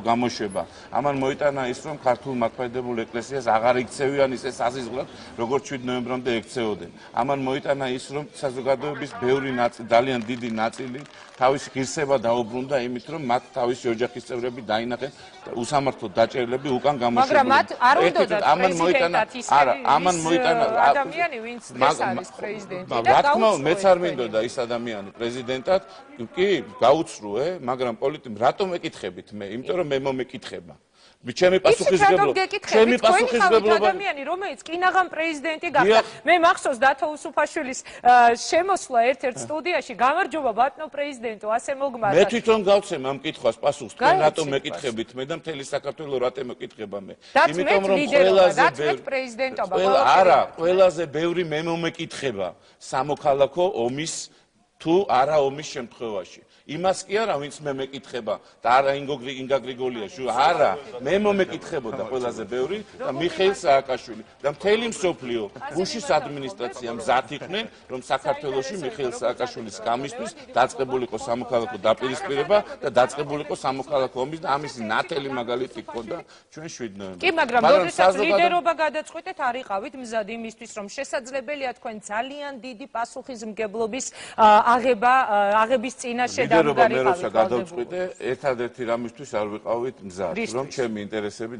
გამოშვება, ამან მოიტანა ის, რომ ქართულ მართლმადიდებულ ეკლესიას აღარ იქცევიან ისე საზიზღვრად, როგორც 7 ნოემბრამდე ექცეოდნენ. ამან მოიტანა ის, რომ საზოგადოების ბევრი ძალიან დიდი ნაწილი თავის ღირსება დაუბრუნდა იმით, რომ მათ თავისი ოჯახის წევრები დაინახეს უსამართლო დაჭერილები უკან გამოშვებული. მაგრამ მათ არ უნდათ პრეზიდენტად ამან მოიტანა ადამიანი, ვინც ეს არის პრეზიდენტი და რა თქმა უნდა, მეც არ მინდოდა ის ადამიანი პრეზიდენტად, კი, გაუცრუე, მაგრამ რატომ ეკითხებით მე? იმიტომ რომ მე მომეკითხება. ჩემი პასუხისმგებლობა ადამიანი, რომელიც კინაღამ პრეზიდენტი გახდა. მე მახსოვს დათო უსუფაშვილის შემოსვლა ერთ-ერთ სტუდიაში, გამარჯობა ბატონო პრეზიდენტო, ასე მოგმართ. მე თვითონ გავცემ ამ კითხვას პასუხს, თქვენ რატომ მეკითხებით მე და მთელი საქართველო რატომ მეკითხება მე? იმიტომ რომ ყველაზე ბევრი მე მომეკითხება სამოქალაქო ომის თუ არა ომის შემთხვევაში. იმას კი არა, ვინც მე მეკითხება და არა ინგა გრიგოლიაშვილი, არა, მე მომეკითხებოდა ყველაზე ბევრი და მიხეილ სააკაშვილი და მთელი მსოფლიო ბუშის ადმინისტრაცია მზად იყვნენ, რომ საქართველოში მიხეილ სააკაშვილის გამისთვის დაწყებულიყო სამოქალაქო დაპირისპირება და დაწყებულიყო სამოქალაქო ომის და ამის ნათელი მაგალითი ჰქონდა ჩვენ 7 ნოემბერს. კი, მაგრამ როდესაც ლიდერობა გადაწყვეტეთ, არ იყავით მზად იმისთვის, რომ შესაძლებელია თქვენ ძალიან დიდი პასუხისმგებლობის აღების წინაშე დამდგარი მე როცა გადავწყვიტე, ერთადერთი რამისთვის არ ვიყავით მზად, რომ ჩემი ინტერესები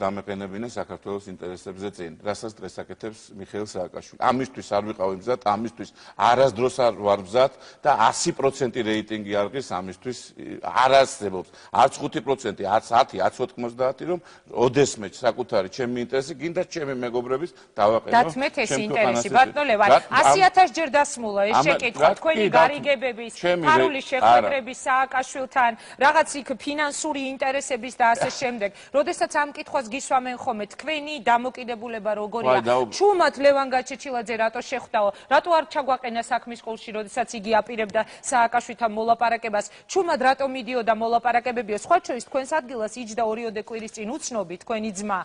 დამეყენებინა საქართველოს ინტერესებზე წინ, რასაც დღეს აკეთებს მიხეილ სააკაშვილი. ამისთვის არ ვიყავი მზად, ამისთვის არასდროს არ ვარ მზად და 100% რეიტინგი არღის ამისთვის არ არსებობს. არც 5%, არც 10, არც 90, რომ ოდესმე საკუთარი ჩემი ინტერესი გინდა ჩემი მეგობრების დავაყენო. დათმეთ ეს ინტერესი, ბატონო ლევან, 100.000 ჯერ დასმულა ეს შეკითხვა თქვენი გარიგებების, ფარული შეხვედრების სააკაშვილთან, რაღაც იქ ფინანსური ინტერესების და ასე შემდეგ. როდესაც ამ კითხვას გისვამენ ხოლმე, თქვენი დამოკიდებულება როგორია? ჩუმად ლევან გაჩეჩილაძე რატო შეხვდაო? რატო არ ჩაგვაყენა საქმის ყურში, როდესაც იგი აპირებდა სააკაშვილთან მოლაპარაკებას? ჩუმად რატო მიდიოდა მოლაპარაკებებიო? სხვა შორის თქვენს ადგილას იჯდა 2 კვირის წინ უცნობი თქვენი ძმა,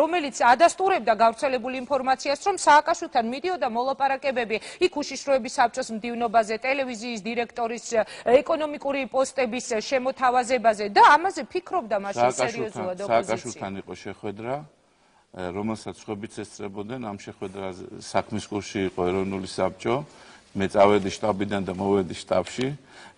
რომელიც ადასტურებდა გავრცელებულ ინფორმაციას, რომ სააკაშვილთან მიდიოდა მოლაპარაკებები იქ უშიშროების საბჭოს მდივნობაზე, ტელევიზიის დირექტორის ეკონომიკური პოსტების შემოთავაზებაზე და ამაზე ფიქრობდა მაშინ სერიოზულად ოპოზიცია. სააკაშვილთან იყო შეხვედრა, რომელსაც ხვებიც ესწრებოდნენ, ამ შეხვედრაზე საქმის კურსში იყო ეროვნული საბჭო, მე წავედი შტაბიდან და მოვედი შტაბში.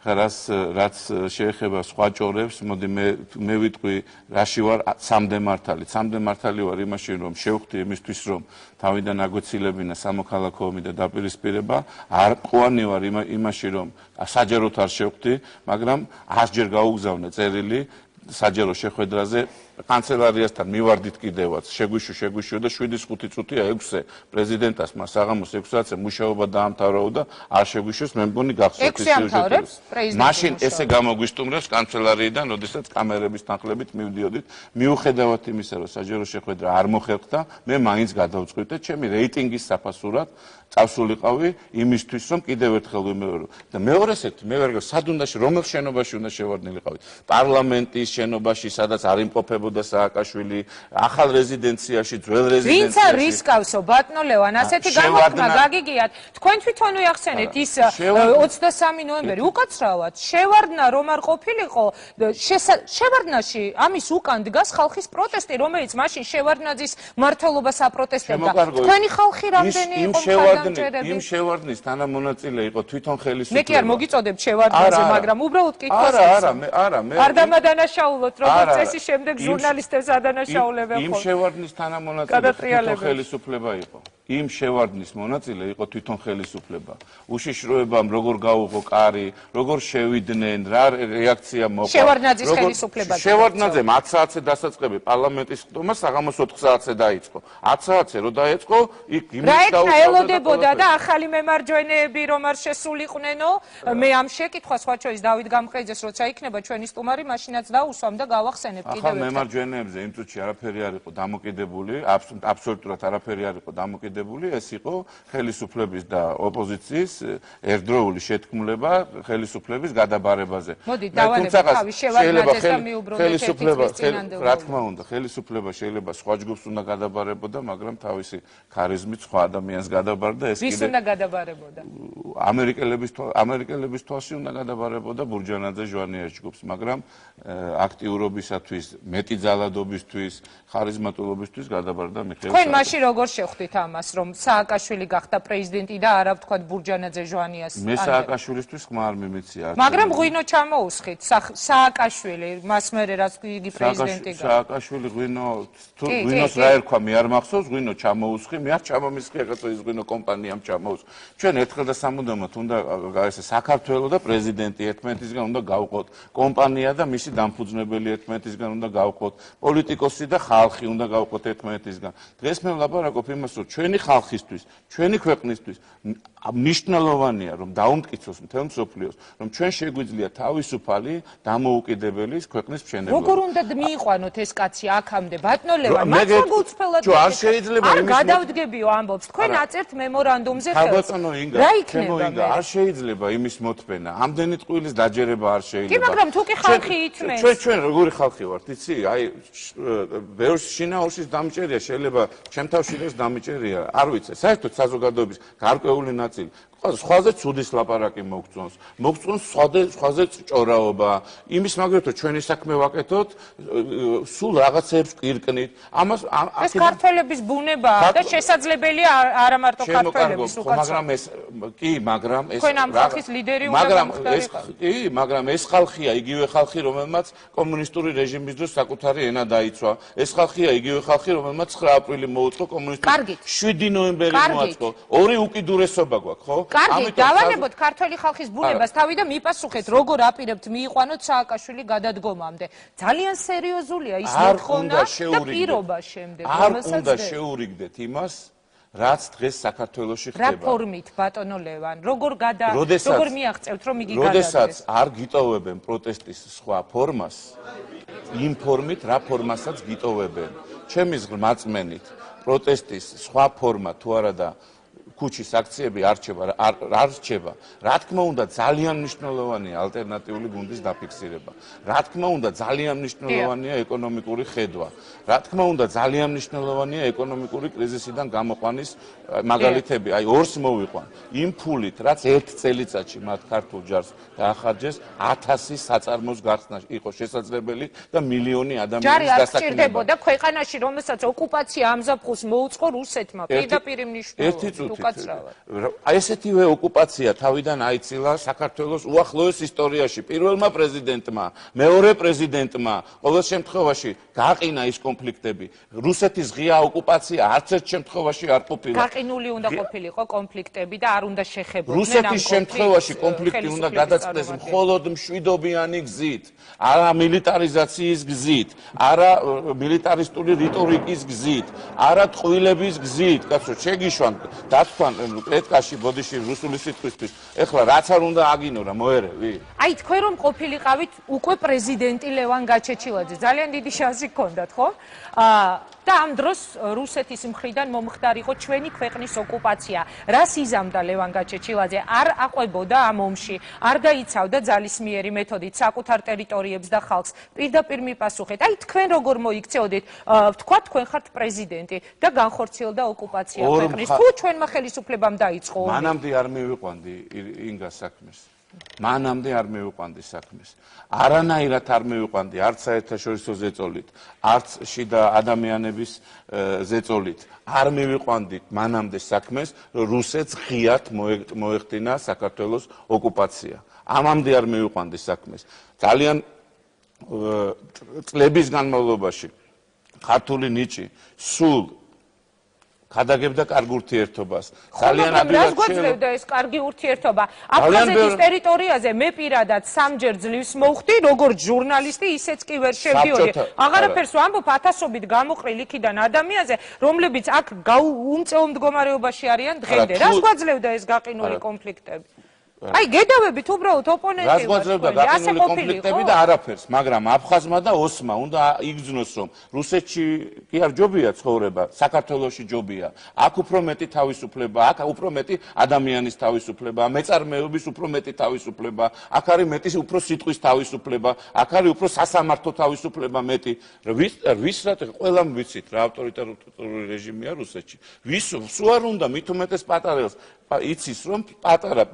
რაც შეეხება სხვა ჭორებს, მოდი მე ვიტყვი, რაში ვარ სამდე მართალი. სამდე მართალი ვარ იმაში, რომ შევხვდი იმისთვის, რომ თავიდან აგვეცილებინა სამოქალაქო ომი და დაპირისპირება, არ მყوانი ვარ იმაში, რომ საჯაროდ არ შევხვდი, მაგრამ 100 ჯერ გაუგზავნე წერილი საჯარო შეხვედრაზე კანცელარიასთან მივარდით კიდევაც შეგვიშო და 7-5 წუთია 6-ზე პრეზიდენტას მას საღამოს 6 საათზე მუშაობა დაამთავრა და არ შეგვიშოს მე მგონი გახსოვთ ის სიუჟეტი. მაშინ ესე გამოგვისტუმრებს კანცელარიიდან, როდესაც კამერების თანხლებით მივდიოდით, მიუხედავად იმისა, რომ საჯარო შეხვედრა არ მოხერხდა, მე მაინც გადავწყვიტე ჩემი რეიტინგის საფასურად წავსულიყავი იმისთვის, რომ კიდევ ერთხელ ვიმეორო. და მეორესეთ, მე ვერ გიგო სადუნდაში რომელ შენობაში უნდა შევარდნილიყავი? პარლამენტის შენობაში, სადაც არ იმყოფებოდა სააკაშვილი, ახალ რეზიდენციაში, ძველ რეზიდენციაში. ვინც არ რისკავსო, ბატონო ლევან, ასეთი გამოთქმა გაგიგიათ. თქვენ თვითონ ვიახსენეთ ის 23 ნოემბერი უკაცრავად შევარდნა რომ არ ყოფილიყო, შევარდნაში ამის უკან დგას ხალხის პროტესტი, რომელიც მაშინ შევარდნაძის მმართველობას აპროტესტებდა. თქვენი ხალხი რამდენი იყო იმ შევარდნის თანამონაწილე იყო თვითონ ხელისუფლება. მე კი არ მოგიწოდებ შევარდნაზე, მაგრამ უბრალოდ კითხავს. არა, მე არ დამადანაშაულოთ, როგორც წესი შემდეგ ჟურნალისტებს ადანაშაულებენ ხოლმე. იმ შევარდნის თანამონაწილე თვითონ ხელისუფლება იყო. იმ შევარდნის მონაწილე იყო თვითონ ხელისუფლება. უშიშროებამ როგორ გაუღო კარი, როგორ შევიდნენ, რა რეაქცია მოყვა. შევარდნაძის ხელისუფლება. შევარდნაძე 10 საათზე დასაწყები პარლამენტის ხტომა საღამოს 4 საათზე დაიწყო. 10 საათზე რო დაიწყო, იქ იმის დაელოდებოდა და ახალი მემარჯვენეები რომ არ შესულიყვნენო. მე ამ შეკითხვას სხვა შორის დავით გამყრეიძეს როცა იქნება ჩვენი სტუმარი, მაშინაც დავუსვამ და გავახსენებ კიდევ ერთხელ. ახალ მემარჯვენეებზე იმ წუთში არაფერი არ იყო დამოკიდებული, აბსოლუტურად არაფერი არ იყო დამოკიდებული. ეს იყო ხელისუფლების და ოპოზიციის ერთდროული შეთქმულება ხელისუფლების გადაბარებაზე. მოდი დავალებთ თავის შევარდნაძეს და მიუბრუნდეთ ერთის წინანდელობა. რა თქმა უნდა, ხელისუფლება შეიძლება სხვა ჯგუფს უნდა გადაბარებოდა, მაგრამ თავისი ქარიზმით სხვა ადამიანს გადაბარდა ეს ვის უნდა გადაბარებოდა? ამერიკელების თვალში უნდა გადაბარებოდა ბურჯანაძე ჟვანიას ჯგუფს, მაგრამ აქტიურობისათვის, მეტი ძალადობისთვის, ხარიზმატულობისთვის გადაბარდა მიხეილ. თქვენ მაშინ როგორ შევხვდით ამას, რომ სააკაშვილი გახდა პრეზიდენტი და არა ვთქვათ ბურჯანაძე ჟვანიას? მე სააკაშვილისთვის ხმა არ მიმეცია. მაგრამ ღვინო ჩამოუსხით სააკაშვილი, მას მერე რაც იგი პრეზიდენტი გახდა. სააკაშვილი ღვინოს რა ერქვა, მე არ მახსოვს, ღვინო ჩამოუსხი, მე არ ჩამომისხი, ეხლა ის ღვინო კომპანიამ ჩამოუსხი. ჩვენ ერთხელ და სამუდამოდ უნდა ესე საქართველოს და პრეზიდენტი ერთმანეთისგან უნდა გავყოთ, კომპანია და მისი დამფუძნებელი ერთმანეთისგან უნდა გავყოთ, პოლიტიკოსი და ხალხი უნდა გავყოთ ერთმანეთისგან. დღეს მე ვლაპარაკობ იმას, რომ ჩვენი ხალხისთვის, ჩვენი ქვეყნისთვის მნიშვნელოვანია, რომ დაუმტკიცოს მთელ მსოფლიოს, რომ ჩვენ შეგვიძლია თავისუფალი, დამოუკიდებელი ქვეყნის მშენებლობა. როგორ უნდა მიიყვანოთ ეს კაცი აქამდე, ბატონო ლევან, მათ გულწრფელად არ შეიძლება არ გადავდგებიო ამბობს. თქვენ აწერთ მემორანდუმზე ხელს. რა იქნება? არ შეიძლება იმის მოთმენა. ამდენი ტყუილის დაჯერება არ შეიძლება. კი, მაგრამ თუ კი ხალხი ითმენს. ჩვენ როგორი ხალხი ვართ, იცი? აი, ბევრს შინაურშიც დამჭერია, შეიძლება ჩემ თავშიც დამჭერია, არ ვიცი. საერთოდ საზოგადოების გარკვეული ნაწილი სხვაზე ცუდის ლაპარაკი მოგწონს. მოგწონს სხვაზე ჭორაობა. იმის მაგალითად რომ ჩვენი საქმე ვაკეთოთ, სულ რაღაცებს ვკირკნით. ამას ეს ქართველების ბუნებაა და შესაძლებელია არა მარტო ქართველების მაგრამ ეს კი, მაგრამ ეს თქვენ ამ ხალხის ლიდერი უნდა გამხდარიყო. კი, მაგრამ ეს ხალხია იგივე ხალხი, რომელმაც კომუნისტური რეჟიმის დროს საკუთარი ენა დაიცვა. ეს ხალხია იგივე ხალხი, რომელმაც 9 აპრილი მოუწყო კომუნისტური 7 ნოემბერი მოაწყო. ორი უკიდურესობა გვაქვს, ხო? კარგი, დავანებოთ ქართველი ხალხის ბუნებას თავი და მიპასუხეთ, როგორ აპირებთ მიიყვანოთ სააკაშვილი გადადგომამდე. ძალიან სერიოზულია ის მოთხოვნა და პირობა შემდეგ, რომელსაც არ უნდა შეურიგდეთ იმას, რაც დღეს საქართველოში ხდება. რა ფორმით, ბატონო ლევან, როგორ მიაღწევთ, რომ იგი გადადგეს? როდესაც არ გიტოვებენ პროტესტის სხვა ფორმას, იმ ფორმით, რა ფორმასაც გიტოვებენ. ჩემის მაწმენით, პროტესტის სხვა ფორმა თუ არა და ქუჩის აქციები არ რჩება. რა თქმა უნდა, ძალიან მნიშვნელოვანია ალტერნატიული გუნდის დაფიქსირება. რა თქმა უნდა, ძალიან მნიშვნელოვანია ეკონომიკური ხედვა. რა თქმა უნდა, ძალიან მნიშვნელოვანია ეკონომიკური კრიზისიდან გამოყვანის მაგალითები. აი, ორს მოვიყვან. იმ ფულით, რაც ერთ წელიწადში მათ ქართულ ჯარს დაახარჯეს, 1000 საწარმოს გახსნა იყო შესაძლებელი და მილიონი ადამიანის დასაქმება. ჯარი არ სჭირდებოდა ქვეყანაში, რომელსაც ოკუპაცია ამზაფხულს მოუწყო რუსეთმა. პირდაპირ მნიშვნელოვანია. აი ესეთივე ოკუპაცია თავიდან აიცილა საქართველოს უახლოეს ისტორიაში პირველმა პრეზიდენტმა, მეორე პრეზიდენტმა, ყოველ შემთხვევაში გააყინა ის კონფლიქტები. რუსეთის ღია ოკუპაცია არც ერთ შემთხვევაში არ ყოფილა. გაყინული უნდა ყოფილიყო კონფლიქტები და არ უნდა შეხებოდნენ. რუსეთის შემთხვევაში კონფლიქტი უნდა გადაწყდეს მხოლოდ მშვიდობიანი გზით, არა მილიტარიზაციის გზით, არა მილიტარისტული რიტორიკის გზით, არა ტყუილების გზით. კაცო, შეგიშვან თქვენ ეთკაში ბოდიში რუსული სიტყვისთვის ეხლა რაც არ უნდა აგინო რა მოერევი აი თქვენ რომ ყოფილიყავით უკვე პრეზიდენტი ლევან გაჩეჩილაძე ძალიან დიდი შანსი გქონდათ ხო და ამ დროს რუსეთის მხრიდან მომხდარიყო ჩვენი ქვეყნის ოკუპაცია რას იზამდა ლევან გაჩეჩილაძე არ აყვებოდა ამ ომში არ დაიცავდა ძალისმიერი მეთოდით საკუთარ ტერიტორიებს და ხალხს პირდაპირ მიპასუხეთ აი თქვენ როგორ მოიქცეოდით თქვა თქვენ ხართ პრეზიდენტი და განხორციელდა ოკუპაცია ქვეყნის თუ ჩვენმა ხელისუფლებამ დაიწყო ომი მანამდე არ მივიყვანდი ინგა საქმეს მანამდე არ მივიყვანდი საქმეს არანაირად არ მივიყვანდი არც საერთაშორისო ზეწოლით არც შიდა ადამიანების ზეწოლით არ მივიყვანდი მანამდე საქმეს რომ რუსეთს ღიად მოეხდინა საქართველოს ოკუპაცია ამამდე არ მივიყვანდი საქმეს ძალიან წლების განმავლობაში ქართული ნიჭი სულ გადაგებდა კარგ ურთიერთობას. ძალიან ადვილად გვაძლევდა ეს კარგი ურთიერთობა. აფხაზეთის ტერიტორიაზე მე პირადად სამჯერ ძლივს მოვხდი, როგორც ჟურნალისტი, ისეც კი ვერ შევდიოდი. აღარაფერს ვამბობ ათასობით გამოყრილ იქიდან ადამიანზე, რომლებიც აქ უმწეო მდგომარეობაში არიან დღემდე. რას გვაძლევდა ეს გაყინული კონფლიქტები? აი გედავებით უბრალოდ ოპონენტი რას გვაძლევდა გაყინული კონფლიქტები და არაფერს, მაგრამ აფხაზმა და ოსმა უნდა იგრძნოს, რომ რუსეთში კი არ ჯობია ცხოვრება, საქართველოში ჯობია. აქ უფრო მეტი თავისუფლება, აქ უფრო მეტი ადამიანის თავისუფლება, მეწარმეობის უფრო მეტი თავისუფლება, აქ არის მეტი უფრო სიტყვის თავისუფლება, აქ არის უფრო სასამართლო თავისუფლება მეტი. ვის რა ყველამ ვიცით რა ავტორიტარული რეჟიმია რუსეთში. ვის სულ არ უნდა მით უმეტეს პატარელს იცის რომ პატარა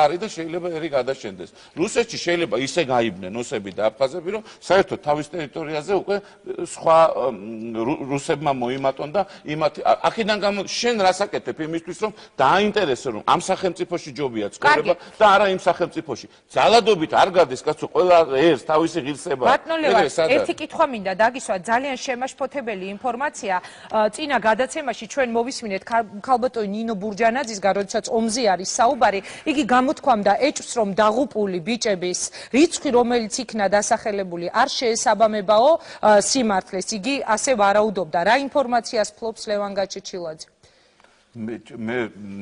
და შეიძლება ერი გადაშენდეს. რუსეთში შეიძლება ისე გაიბნენ ოსები და აფხაზები, რომ საერთოდ თავის ტერიტორიაზე უკვე სხვა რუსებმა მოიმატონ და იმათი აქედან გამო შენ რას აკეთებ იმისთვის, რომ დააინტერესო რომ ამ სახელმწიფოში ჯობია ცხოვრება და არა იმ სახელმწიფოში. ძალადობით არ გადის კაცო, ყველა ერს თავისი ღირსება. ერთი კითხვა მინდა დაგისვა, ძალიან შემაშფოთებელი ინფორმაცია. წინა გადაცემაში ჩვენ მოვისმინეთ ქალბატონი ნინო ბურჯანაძისგან, როდესაც ომზე არის საუბარი, იგი გამოთქვამდა ეჭვს, რომ დაღუპული ბიჭების რიცხვი, რომელიც იქნა დასახელებული, არ შეესაბამებაო სიმართლეს. იგი ასე ვარაუდობდა. რა ინფორმაციას ფლობს ლევან გაჩეჩილაძე? მე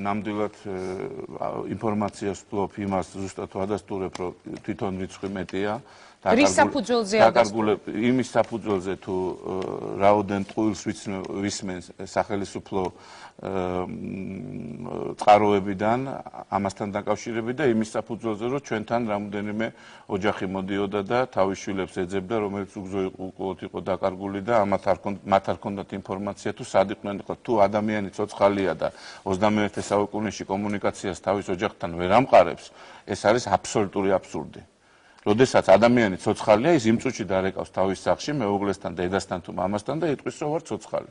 ნამდვილად ინფორმაციას ფლობ იმას ზუსტად ვადასტურებ, რომ თვითონ რიცხვი მეტია. რის საფუძველზე დაკარგულებ იმის საფუძველზე თუ რაოდენ ტყუილს ვისმენს სახელმწიფო წყაროებიდან ამასთან დაკავშირებით და იმის საფუძველზე რომ ჩვენთან რამოდენიმე ოჯახი მოდიოდა და თავის შვილებს ეძებდა რომელიც უგზო იყო დაკარგული და მათ არ ჰქონდათ ინფორმაცია თუ სად იყვნენ თუ ადამიანი ცოცხალია და და 21 საუკუნეში კომუნიკაციას თავის ოჯახთან ვერ ამყარებს, ეს არის აბსოლუტური აბსურდი. როდესაც ადამიანი ცოცხალია, ის იმ წუთში დარეკავს თავის სახლში მეუღლესთან, დედასთან თუ მამასთან და იტყვის, რომ ვარ ცოცხალი.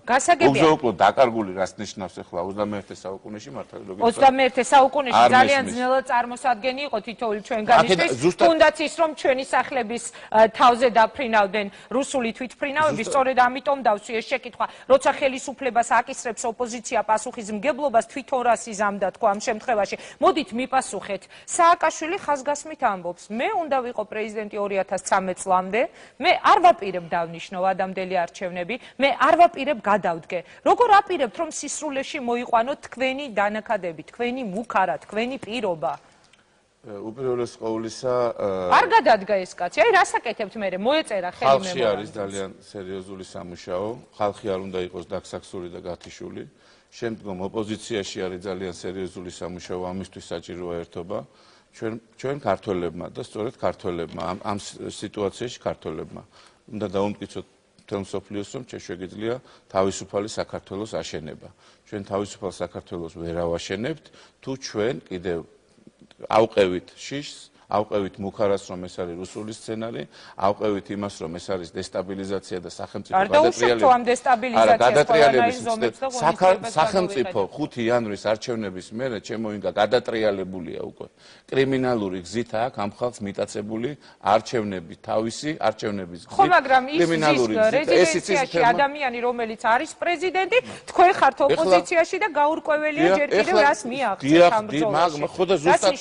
უგზაუკლოდ დაკარგული რას ნიშნავს ახლა 21 საუკუნეში მართალი რომ 21 საუკუნეში ძალიან ძნელად წარმოსადგენი იყო თითოეული ჩვენგანისთვის, თუნდაც ის რომ ჩვენი სახლების თავზე დაფრინავდნენ რუსული თვითფრინავები, სწორედ ამიტომ დავსვი ეს შეკითხვა, როცა ხელისუფლებას აკისრებს ოპოზიცია პასუხისმგებლობას, თვითონ რას იზამდა თქვა ამ შემთხვევაში. მოდით მიპასუხეთ. სააკაშვილი ხაზგასმით ამბობს, მე უნდა ვიყო პრეზიდენტი 2013 წლამდე, მე არ ვაპირებ დავნიშნო ადამიანელი არჩევნები, მე არ ვაპირებ გადავდგე. როგორ აპირებთ რომ სისრულეში მოიყვანოთ თქვენი დანაკადები, თქვენი მუქარა, თქვენი პირობა? უპირველეს ყოვლისა არ გადადგა ეს კაცი. აი რას აკეთებთ მე? მოეწერა ხელი მე. ხალხი არის ძალიან სერიოზული სამუშაო, ხალხი არ უნდა იყოს დაგსაქსური და გათიშული. შემდგომ ოპოზიციაში არის ძალიან სერიოზული სამუშაო, ამისთვის საჭიროა ერთობა. ჩვენ ქართველებმა და სწორედ ქართველებმა ამ სიტუაციაში ქართველებმა უნდა დაუმტკიცოთ მთელ მსოფლიოს, რომ შეგვიძლია თავისუფალი საქართველოს აშენება. ჩვენ თავისუფალ საქართველოს ვერ ავაშენებთ, თუ ჩვენ კიდევ ავყევით შიშს, ავყევით მუქარას, რომ ეს არის რუსული სცენარი, ავყევით იმას, რომ ეს არის დესტაბილიზაცია და სახელმწიფო სახელმწიფო 5 იანვრის არჩევნების მერე ჩემოინგა გადატრიალებულია უკვე. კრიმინალური გზით აქვს ამ ხალხს მიტაცებული არჩევნები თავისი არჩევნების გზით. ხო, მაგრამ ის რეზიდენციაში ადამიანი, რომელიც არის პრეზიდენტი, თქვენ ხართ ოპოზიციაში და გაურკვეველია ჯერ კიდევ რას მიაღწევთ ამ ბრძოლაში. ხო და ზუსტად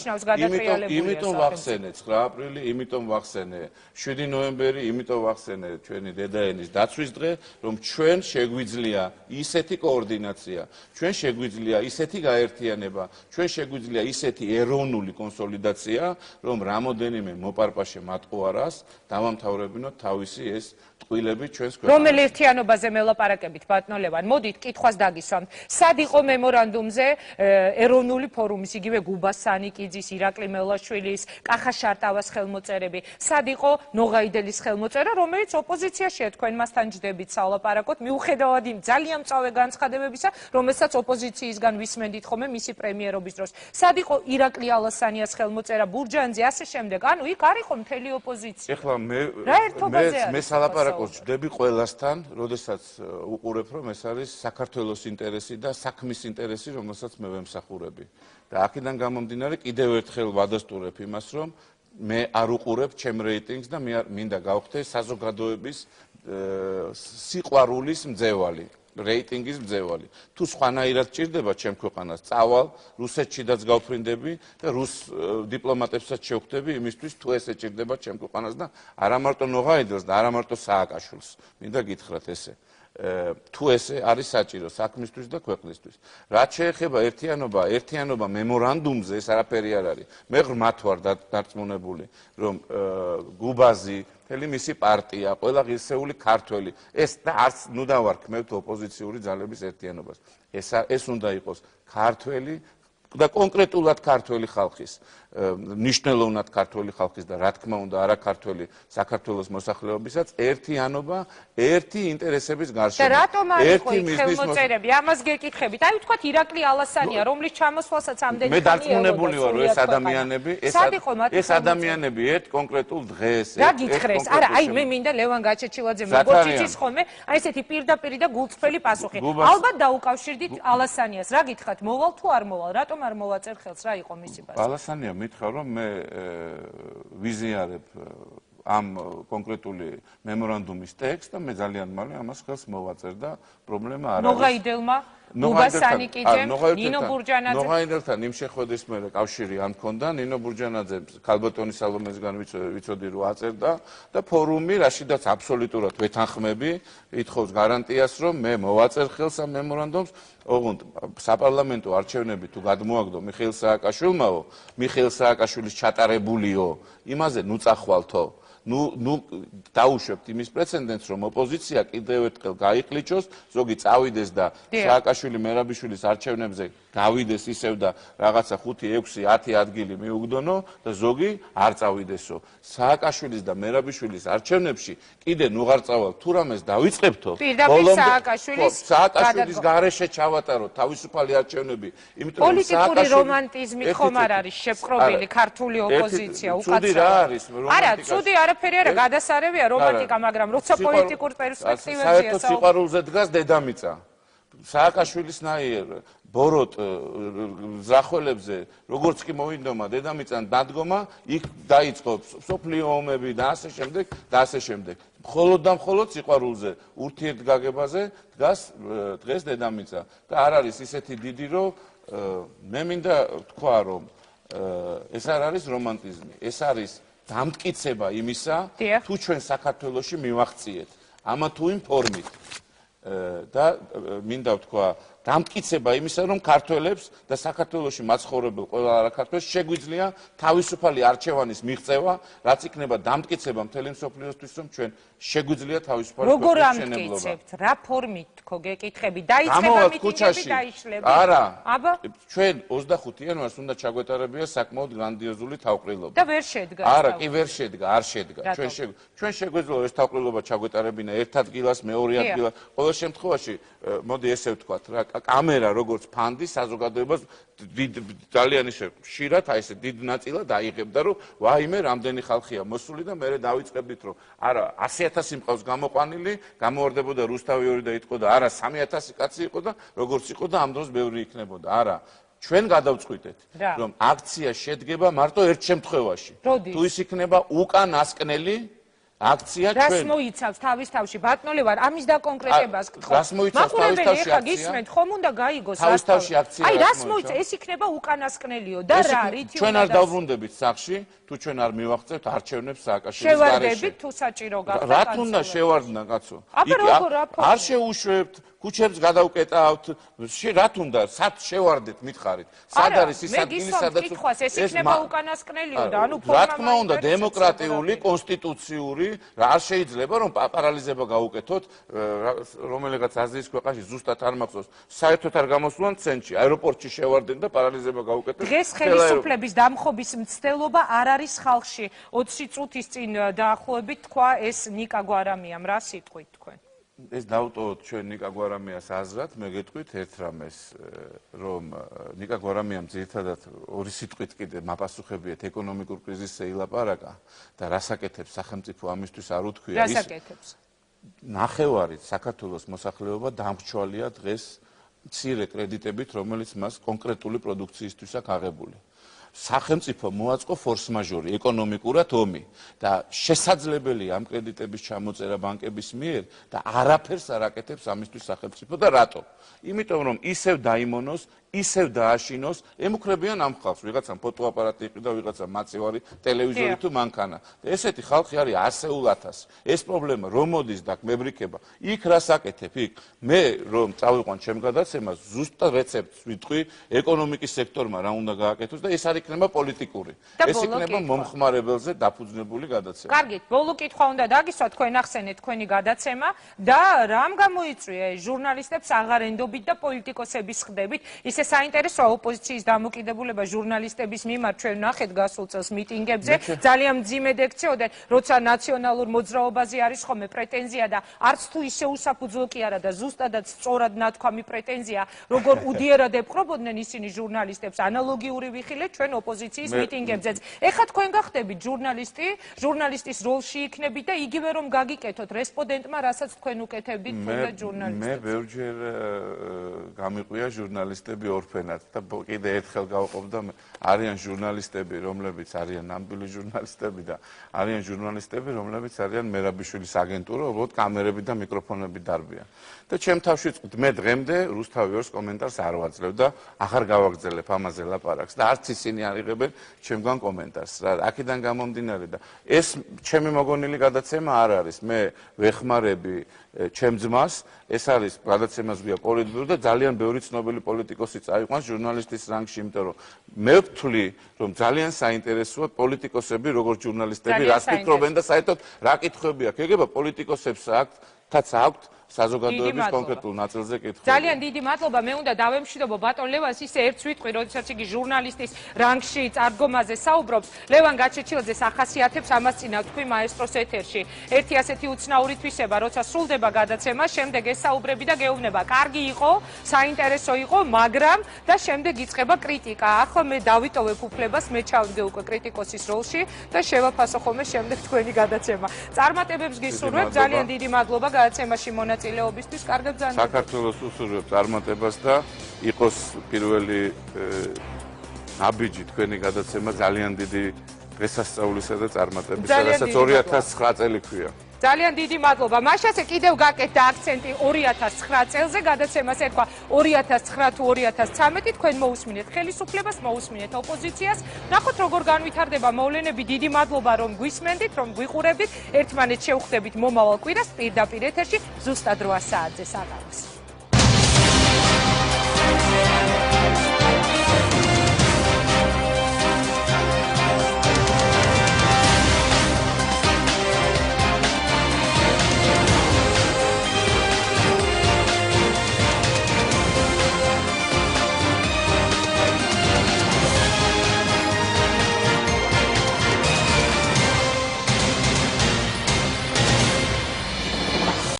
იმიტომ ვახსენე 9 აპრილი, იმიტომ ვახსენე 7 ნოემბერი, იმიტომ ვახსენე ჩვენი დედაენის დაცვის დღე, რომ ჩვენ შეგვიძლია ისეთი კოორდინაცია, ჩვენ შეგვიძლია ისეთი გაერთიანება, ჩვენ შეგვიძლია ისეთი ეროვნული კონსოლიდაცია, რომ რამოდენიმე მოპარპაშე მატყუარას დავამთავრებინოთ თავისი ეს ტყუილები ჩვენს ქვეყანაში. რომელ ერთიანობაზე მელაპარაკებით, ბატონო ლევან? მოდით, კითხვას დაგისვამთ. სად იყო მემორანდუმზე ეროვნული ფორუმის, იგივე გუბას სანიკიძის, ირაკლი მელაშვილის, კახა შარტავას ხელმოწერები? სად იყო ნოღაიდელის ხელმოწერა, რომელიც ოპოზიციაშია, თქვენ მასთან ჯდებით სალაპარაკოთ, მიუხედავად იმ ძალიან მწვავე განცხადებებისა, რომელსაც ოპოზიციისგან ვისმენდით ხოლმე მისი პრემიერობის დროს. სად იყო ირაკლი ალასანიას ხელმოწერა ბურჯანძე, ასე შემდეგ? ანუ იქ არ იყო მთელი ოპოზიცია. ეხლა მე სალაპარაკოს ჯდები ყველასთან, როდესაც უყურებ, რომ ეს არის საქართველოს ინტერესი და საქმის ინტერესი, რომელსაც მე ვემსახურები. და აქედან გამომდინარე კიდევ ერთხელ ვადასტურებ იმას, რომ მე არ უყურებ ჩემ რეიტინგს და მე მინდა გავხდე საზოგადოების სიყვარულის მძევალი. რეიტინგის მძევალი. თუ სხვანაირად ჭირდება ჩემ ქვეყანას, წავალ რუსეთშიდაც გავფრინდები და რუს დიპლომატებსაც შევხვდები იმისთვის, თუ ესე ჭირდება ჩემ ქვეყანას და არა მარტო ნოღაიდელს და არა მარტო სააკაშვილს. მინდა გითხრათ ესე. თუ ესე არის საჭირო საქმისთვის და ქვეყნისთვის. რაც შეეხება ერთიანობა მემორანდუმზე ეს არაფერი არ არის. მე ღრმათ ვარ დარწმუნებული, რომ გუბაზი მთელი მისი პარტია, ყველა ღირსეული ქართველი, ეს და არც ნუ დავარქმევთ ოპოზიციური ძალების ერთიანობას. ეს უნდა იყოს ქართველი და კონკრეტულად ქართველი ხალხის, ნიშნელოვნად ქართველი ხალხის და რა თქმა უნდა არა ქართველი საქართველოს მოსახლეობისაც ერთიანობა, ერთი ინტერესების გარშემო. და რატომ არ იყო იქ ხელმოწერები? ამას გეკითხებით. აი ვთქვათ ირაკლი ალასანია, რომლის ჩამოსვლასაც ამდენი მე დარწმუნებული ვარ, ეს ადამიანები ერთ კონკრეტულ დღეს რა გითხრეს? არა, აი მე მინდა ლევან გაჩეჩილაძე მოგოჩიჩის ხოლმე, აი ესეთი პირდაპირი და გულწრფელი პასუხი. ალბათ დაუკავშირდით ალასანიას. რა გითხრათ? მოვალ თუ არ მოვალ? რატომ არ მოვაწერ ხელს? რა იყო მისი პასუხი? ალასანია მითხრა, რომ მე ვიზიარებ ამ კონკრეტული მემორანდუმის ტექსტს და მე ძალიან მალე ამას ხელს მოვაწერ და პრობლემა არ არის. ნოღაიდელმა, გუბას სანიკიძემ, ნინო ბურჯანაძემ. ნოღაიდელთან იმ შეხვედრის მერე კავშირი არ მქონდა, ნინო ბურჯანაძე ქალბატონი სალომესგან ვიცოდი რომ აწერდა და ფორუმი, რაშიდაც აბსოლუტურად ვეთანხმები, ითხოვს გარანტიას, რომ მე მოვაწერ ხელს ამ მემორანდუმს. ოღონდ საპარლამენტო არჩევნები თუ გადმოაგდო მიხეილ სააკაშვილმაო, მიხეილ სააკაშვილის ჩატარებულიო, იმაზე ნუ წახვალთო. ნუ დაუშვებთ იმის პრეცედენტს, რომ ოპოზიცია კიდევ ერთხელ გაიხლიჩოს, ზოგი წავიდეს და სააკაშვილი მერაბიშვილის არჩევნებზე გავიდეს ისევ და რაღაცა 5, 6, 10 ადგილი მიუგდონო და ზოგი არ წავიდესო. სააკაშვილის და მერაბიშვილის არჩევნებში კიდე ნუ არ წავალ, თუ რამეს დავიწყებთო, სააკაშვილის გარეშე ჩავატაროთ თავისუფალი არჩევნები, იმიტომ რომ პოლიტიკური რომანტიზმი ხომ არ არის შეპყრობილი ქართული ოპოზიცია უკაცრავად. არა, ცუდი არაფერი არა, გადასარევია რომანტიკა, მაგრამ როცა პოლიტიკურ პერსპექტივებზეა საერთოდ სიყვარულზე დგას დედამიწა. სააკაშვილისნაირ ბოროტ ზრახველებზე, როგორც კი მოინდომა დედამიწან დადგომა, იქ დაიწყო სოფლიო ომები და ასე შემდეგ. მხოლოდ და მხოლოდ სიყვარულზე, ურთიერთგაგებაზე დგას დღეს დედამიწა და არ არის ისეთი დიდი, რომ მე მინდა თქვა, რომ ეს არ არის რომანტიზმი, ეს არის დამტკიცება იმისა, თუ ჩვენ საქართველოში მივახციეთ ამა თუ იმ ფორმით და მინდა ვთქვა დამტკიცება იმისა, რომ ქართველებს და საქართველოში მაცხოვრებელ ყველა არაქართველს შეგვიძლია თავისუფალი არჩევანის მიღწევა, რაც იქნება დამტკიცება მთელი მსოფლიოსთვის, რომ ჩვენ შეგვიძლია თავისუფალი ქვეყნის მშენებლობა. როგორ ამტკიცებთ? რა ფორმით თქო გეკითხები? დაიწყება მიტინგები, დაიშლება? არა. აბა? ჩვენ 25 იანვარს უნდა ჩაგვეტარებია საკმაოდ გრანდიოზული თავყრილობა. და ვერ შედგა. არა, კი ვერ შედგა, არ შედგა. ჩვენ შეგვეძლო ეს თავყრილობა ჩაგვეტარებინა ერთ ადგილას, მეორე ადგილას. ყოველ შემთხვევაში, მოდი ესე ვთქვათ რა, კამერა როგორც ფანდი საზოგადოებას ძალიან ისე ხშირად აი ესე დიდ ნაწილად აიღებდა, რომ ვაიმე რამდენი ხალხია მოსული და მე დავიწყებდით, რომ არა 100,000 მყავს გამოყვანილი, გამოვარდებოდა რუსთავი 2 და იტყო და არა 3,000 კაცი იყო და როგორც იყო და ამ დროს ბევრი იქნებოდა. არა, ჩვენ გადავწყვიტეთ, რომ აქცია შედგება მარტო ერთ შემთხვევაში. თუ ის იქნება უკანასკნელი აქცია ჩვენ. რას მოიცავს თავის თავში? ბატონო ლევან, ამის დაკონკრეტებას გთხოვ. რას მოიცავს თავის თავში აქცია? გისმენთ, ხომ უნდა გაიგოს თავის თავში აქცია. აი, რას მოიცავს? ეს იქნება უკანასკნელიო და რა რითი უნდა ჩვენ არ დავბრუნდებით სახში, თუ ჩვენ არ მივახცევთ არჩევნებს სააკაშვილის გარეშე. შევარდებით თუ საჭირო გახდა. რა თუნდა შევარდნა, კაცო? არ შეუშვებთ, ქუჩებს გადავკეტავთ, რა თუნდა, სად შევარდეთ, მითხარით. სად არის ის ადგილი, სადაც ეს იქნება უკანასკნელიო და ანუ რა თქმა უნდა, დემოკრატიული, კონსტიტუციური, არ შეიძლება რომ პარალიზება გაუკეთოთ, რომელიღაც აზიის ქვეყანაში ზუსტად არ მახსოვს, საერთოდ არ გამოსულან ცენტრში, აეროპორტში შევარდნენ და პარალიზება გაუკეთეთ. დღეს ხელისუფლების დამხობის მცდელობა არ არის ხალხში. 20 წუთის წინ დაახლოებით თქვა ეს ნიკა გვარამიამ, რა სიტყვით თქვენ? ეს დავტოვოთ ჩვენ ნიკა გვარამიას აზრად, მე გეტყვით ერთ რამეს, რომ ნიკა გვარამიამ ძირითადად ორი სიტყვით კიდე მაპასუხებიათ ეკონომიკურ კრიზისზე ილაპარაკა და რასაკეთებს სახელმწიფო ამისთვის არ უთქვია. რასაკეთებს? ნახევარი საქართველოს მოსახლეობა დამრჩვალია დღეს მცირე კრედიტებით, რომელიც მას კონკრეტული პროდუქციისთვის აქვს აღებული. სახელმწიფო მოაწყო ფორს-მაჟორი, ეკონომიკურად ომი და შესაძლებელია ამ კრედიტების ჩამოწერა ბანკების მიერ და არაფერს არ აკეთებს ამისთვის სახელმწიფო და რატო? იმიტომ რომ ისევ დაიმონოს, ისევ დააშინოს, ემუქრებიან ამ ხალხს, ვიღაცამ ფოტოაპარატი იყიდა, ვიღაცამ მაწივარი ტელევიზორი თუ მანქანა. ესეთი ხალხი არის ასეულ ათასი. ეს პრობლემა რომ მოდის და მებრიქება, იქ რას აკეთებ? იქ მე რომ წავიყვან ჩემ გადაცემას, ზუსტად რეცეპტს ვიტყვი ეკონომიკის სექტორმა რა უნდა გააკეთოს და ეს არ იქნება პოლიტიკური. ეს იქნება მომხმარებელზე დაფუძნებული გადაცემა. კარგით, ბოლო კითხვა უნდა დაგისვა, თქვენ ახსენეთ თქვენი გადაცემა და რამ გამოიწვია ჟურნალისტებს აღარენდობით და პოლიტიკოსების ხდებით? ისე საინტერესოა ოპოზიციის დამოკიდებულება ჟურნალისტების მიმართ, ჩვენ ნახეთ გასულ წელს მიტინგებზე, ძალიან მძიმედ ექცეოდნენ, როცა ნაციონალურ მოძრაობაზე არის ხოლმე პრეტენზია და არც თუ ისე უსაფუძვლო კი არა და ზუსტადად სწორად ნათქვამი პრეტენზია, როგორ უდიერად ეპყრობოდნენ ისინი ჟურნალისტებს, ანალოგიური ვიხილეთ ჩვენ ოპოზიციის მიტინგებზეც. ეხლა თქვენ გახდებით ჟურნალისტის როლში იქნებით და იგივე რომ გაგიკეთოთ რესპონდენტმა, რასაც თქვენ უკეთებდით თუნდაც ჟურნალისტებს. მე ბევრჯერ გამიყვია ჟურნალისტები ორფენად და კიდე ერთხელ გავყოფ და არიან ჟურნალისტები, რომლებიც არიან ნამდვილი ჟურნალისტები და არიან ჟურნალისტები, რომლებიც არიან მერაბიშვილის აგენტურა, უბრალოდ კამერები და მიკროფონები დარბიან. და ჩემ თავში ვწყვით, მე დღემდე რუსთავი 2-ს კომენტარს არ ვაძლევ და აღარ გავაგრძელებ ამაზე ლაპარაკს და არც ისინი არ იღებენ ჩემგან კომენტარს. რა, აქედან გამომდინარე და ეს ჩემი მოგონილი გადაცემა არ არის. მე ვეხმარები ჩემ ძმას, ეს არის გადაცემას გვია პოლიტბიურო და ძალიან ბევრი ცნობილი პოლიტიკოსი წაიყვანს ჟურნალისტის რანგში, იმიტომ რომ მე ვთვლი, რომ ძალიან საინტერესოა პოლიტიკოსები, როგორც ჟურნალისტები, რას ფიქრობენ და საერთოდ რა კითხვები აქვს. ეგება პოლიტიკოსებს აქვთ საზოგადოების კონკრეტულ ნაწილზე კითხები. ძალიან დიდი მადლობა. მე უნდა დავემშვიდობო ბატონ ლევანს, ისე ერთს ვიტყვი, როდესაც იგი ჟურნალისტის რანგში წარდგომაზე საუბრობს. ლევან გაჩეჩილაძეს ახასიათებს ამას წინა თქვი მაესტროს ეთერში. ერთი ასეთი უცნაური თვისება, როცა სრულდება გადაცემა, შემდეგ ესაუბრები და გეუბნება. კარგი იყო, საინტერესო იყო, მაგრამ და შემდეგ იწყება კრიტიკა. ახლა მე დავიტოვებ უფლებას, მე ჩავდგე უკვე კრიტიკოსის როლში და შევაფასო ხოლმე შემდეგ თქვენი გადაცემა. წარმატებებს გისურვებ, ძალიან დიდი მადლობა გადაცემაში მონაწილეობისთვის, კარგად ბრძანებით. საქართველოს უსურვებ წარმატებას და იყოს პირველი ნაბიჯი თქვენი გადაცემა ძალიან დიდი დღესასწაულისა და წარმატებისა, რასაც 2009 წელი ქვია. ძალიან დიდი მადლობა. მაშასე კიდევ გაკეთდა აქცენტი 2009 წელზე, გადაცემას ერქვა 2009 თუ 2013, თქვენ მოусმინეთ ხელისუფლებას, მოусმინეთ ოპოზიციას. ნახოთ როგორ განვითარდება მოვლენები. დიდი მადლობა რომ გვისმენდით, რომ გვიყურებდით. ერთმანეთს შევხვდებით მომავალ კვირას პირდაპირ ეთერში, ზუსტად 8 საათზე საღამოს.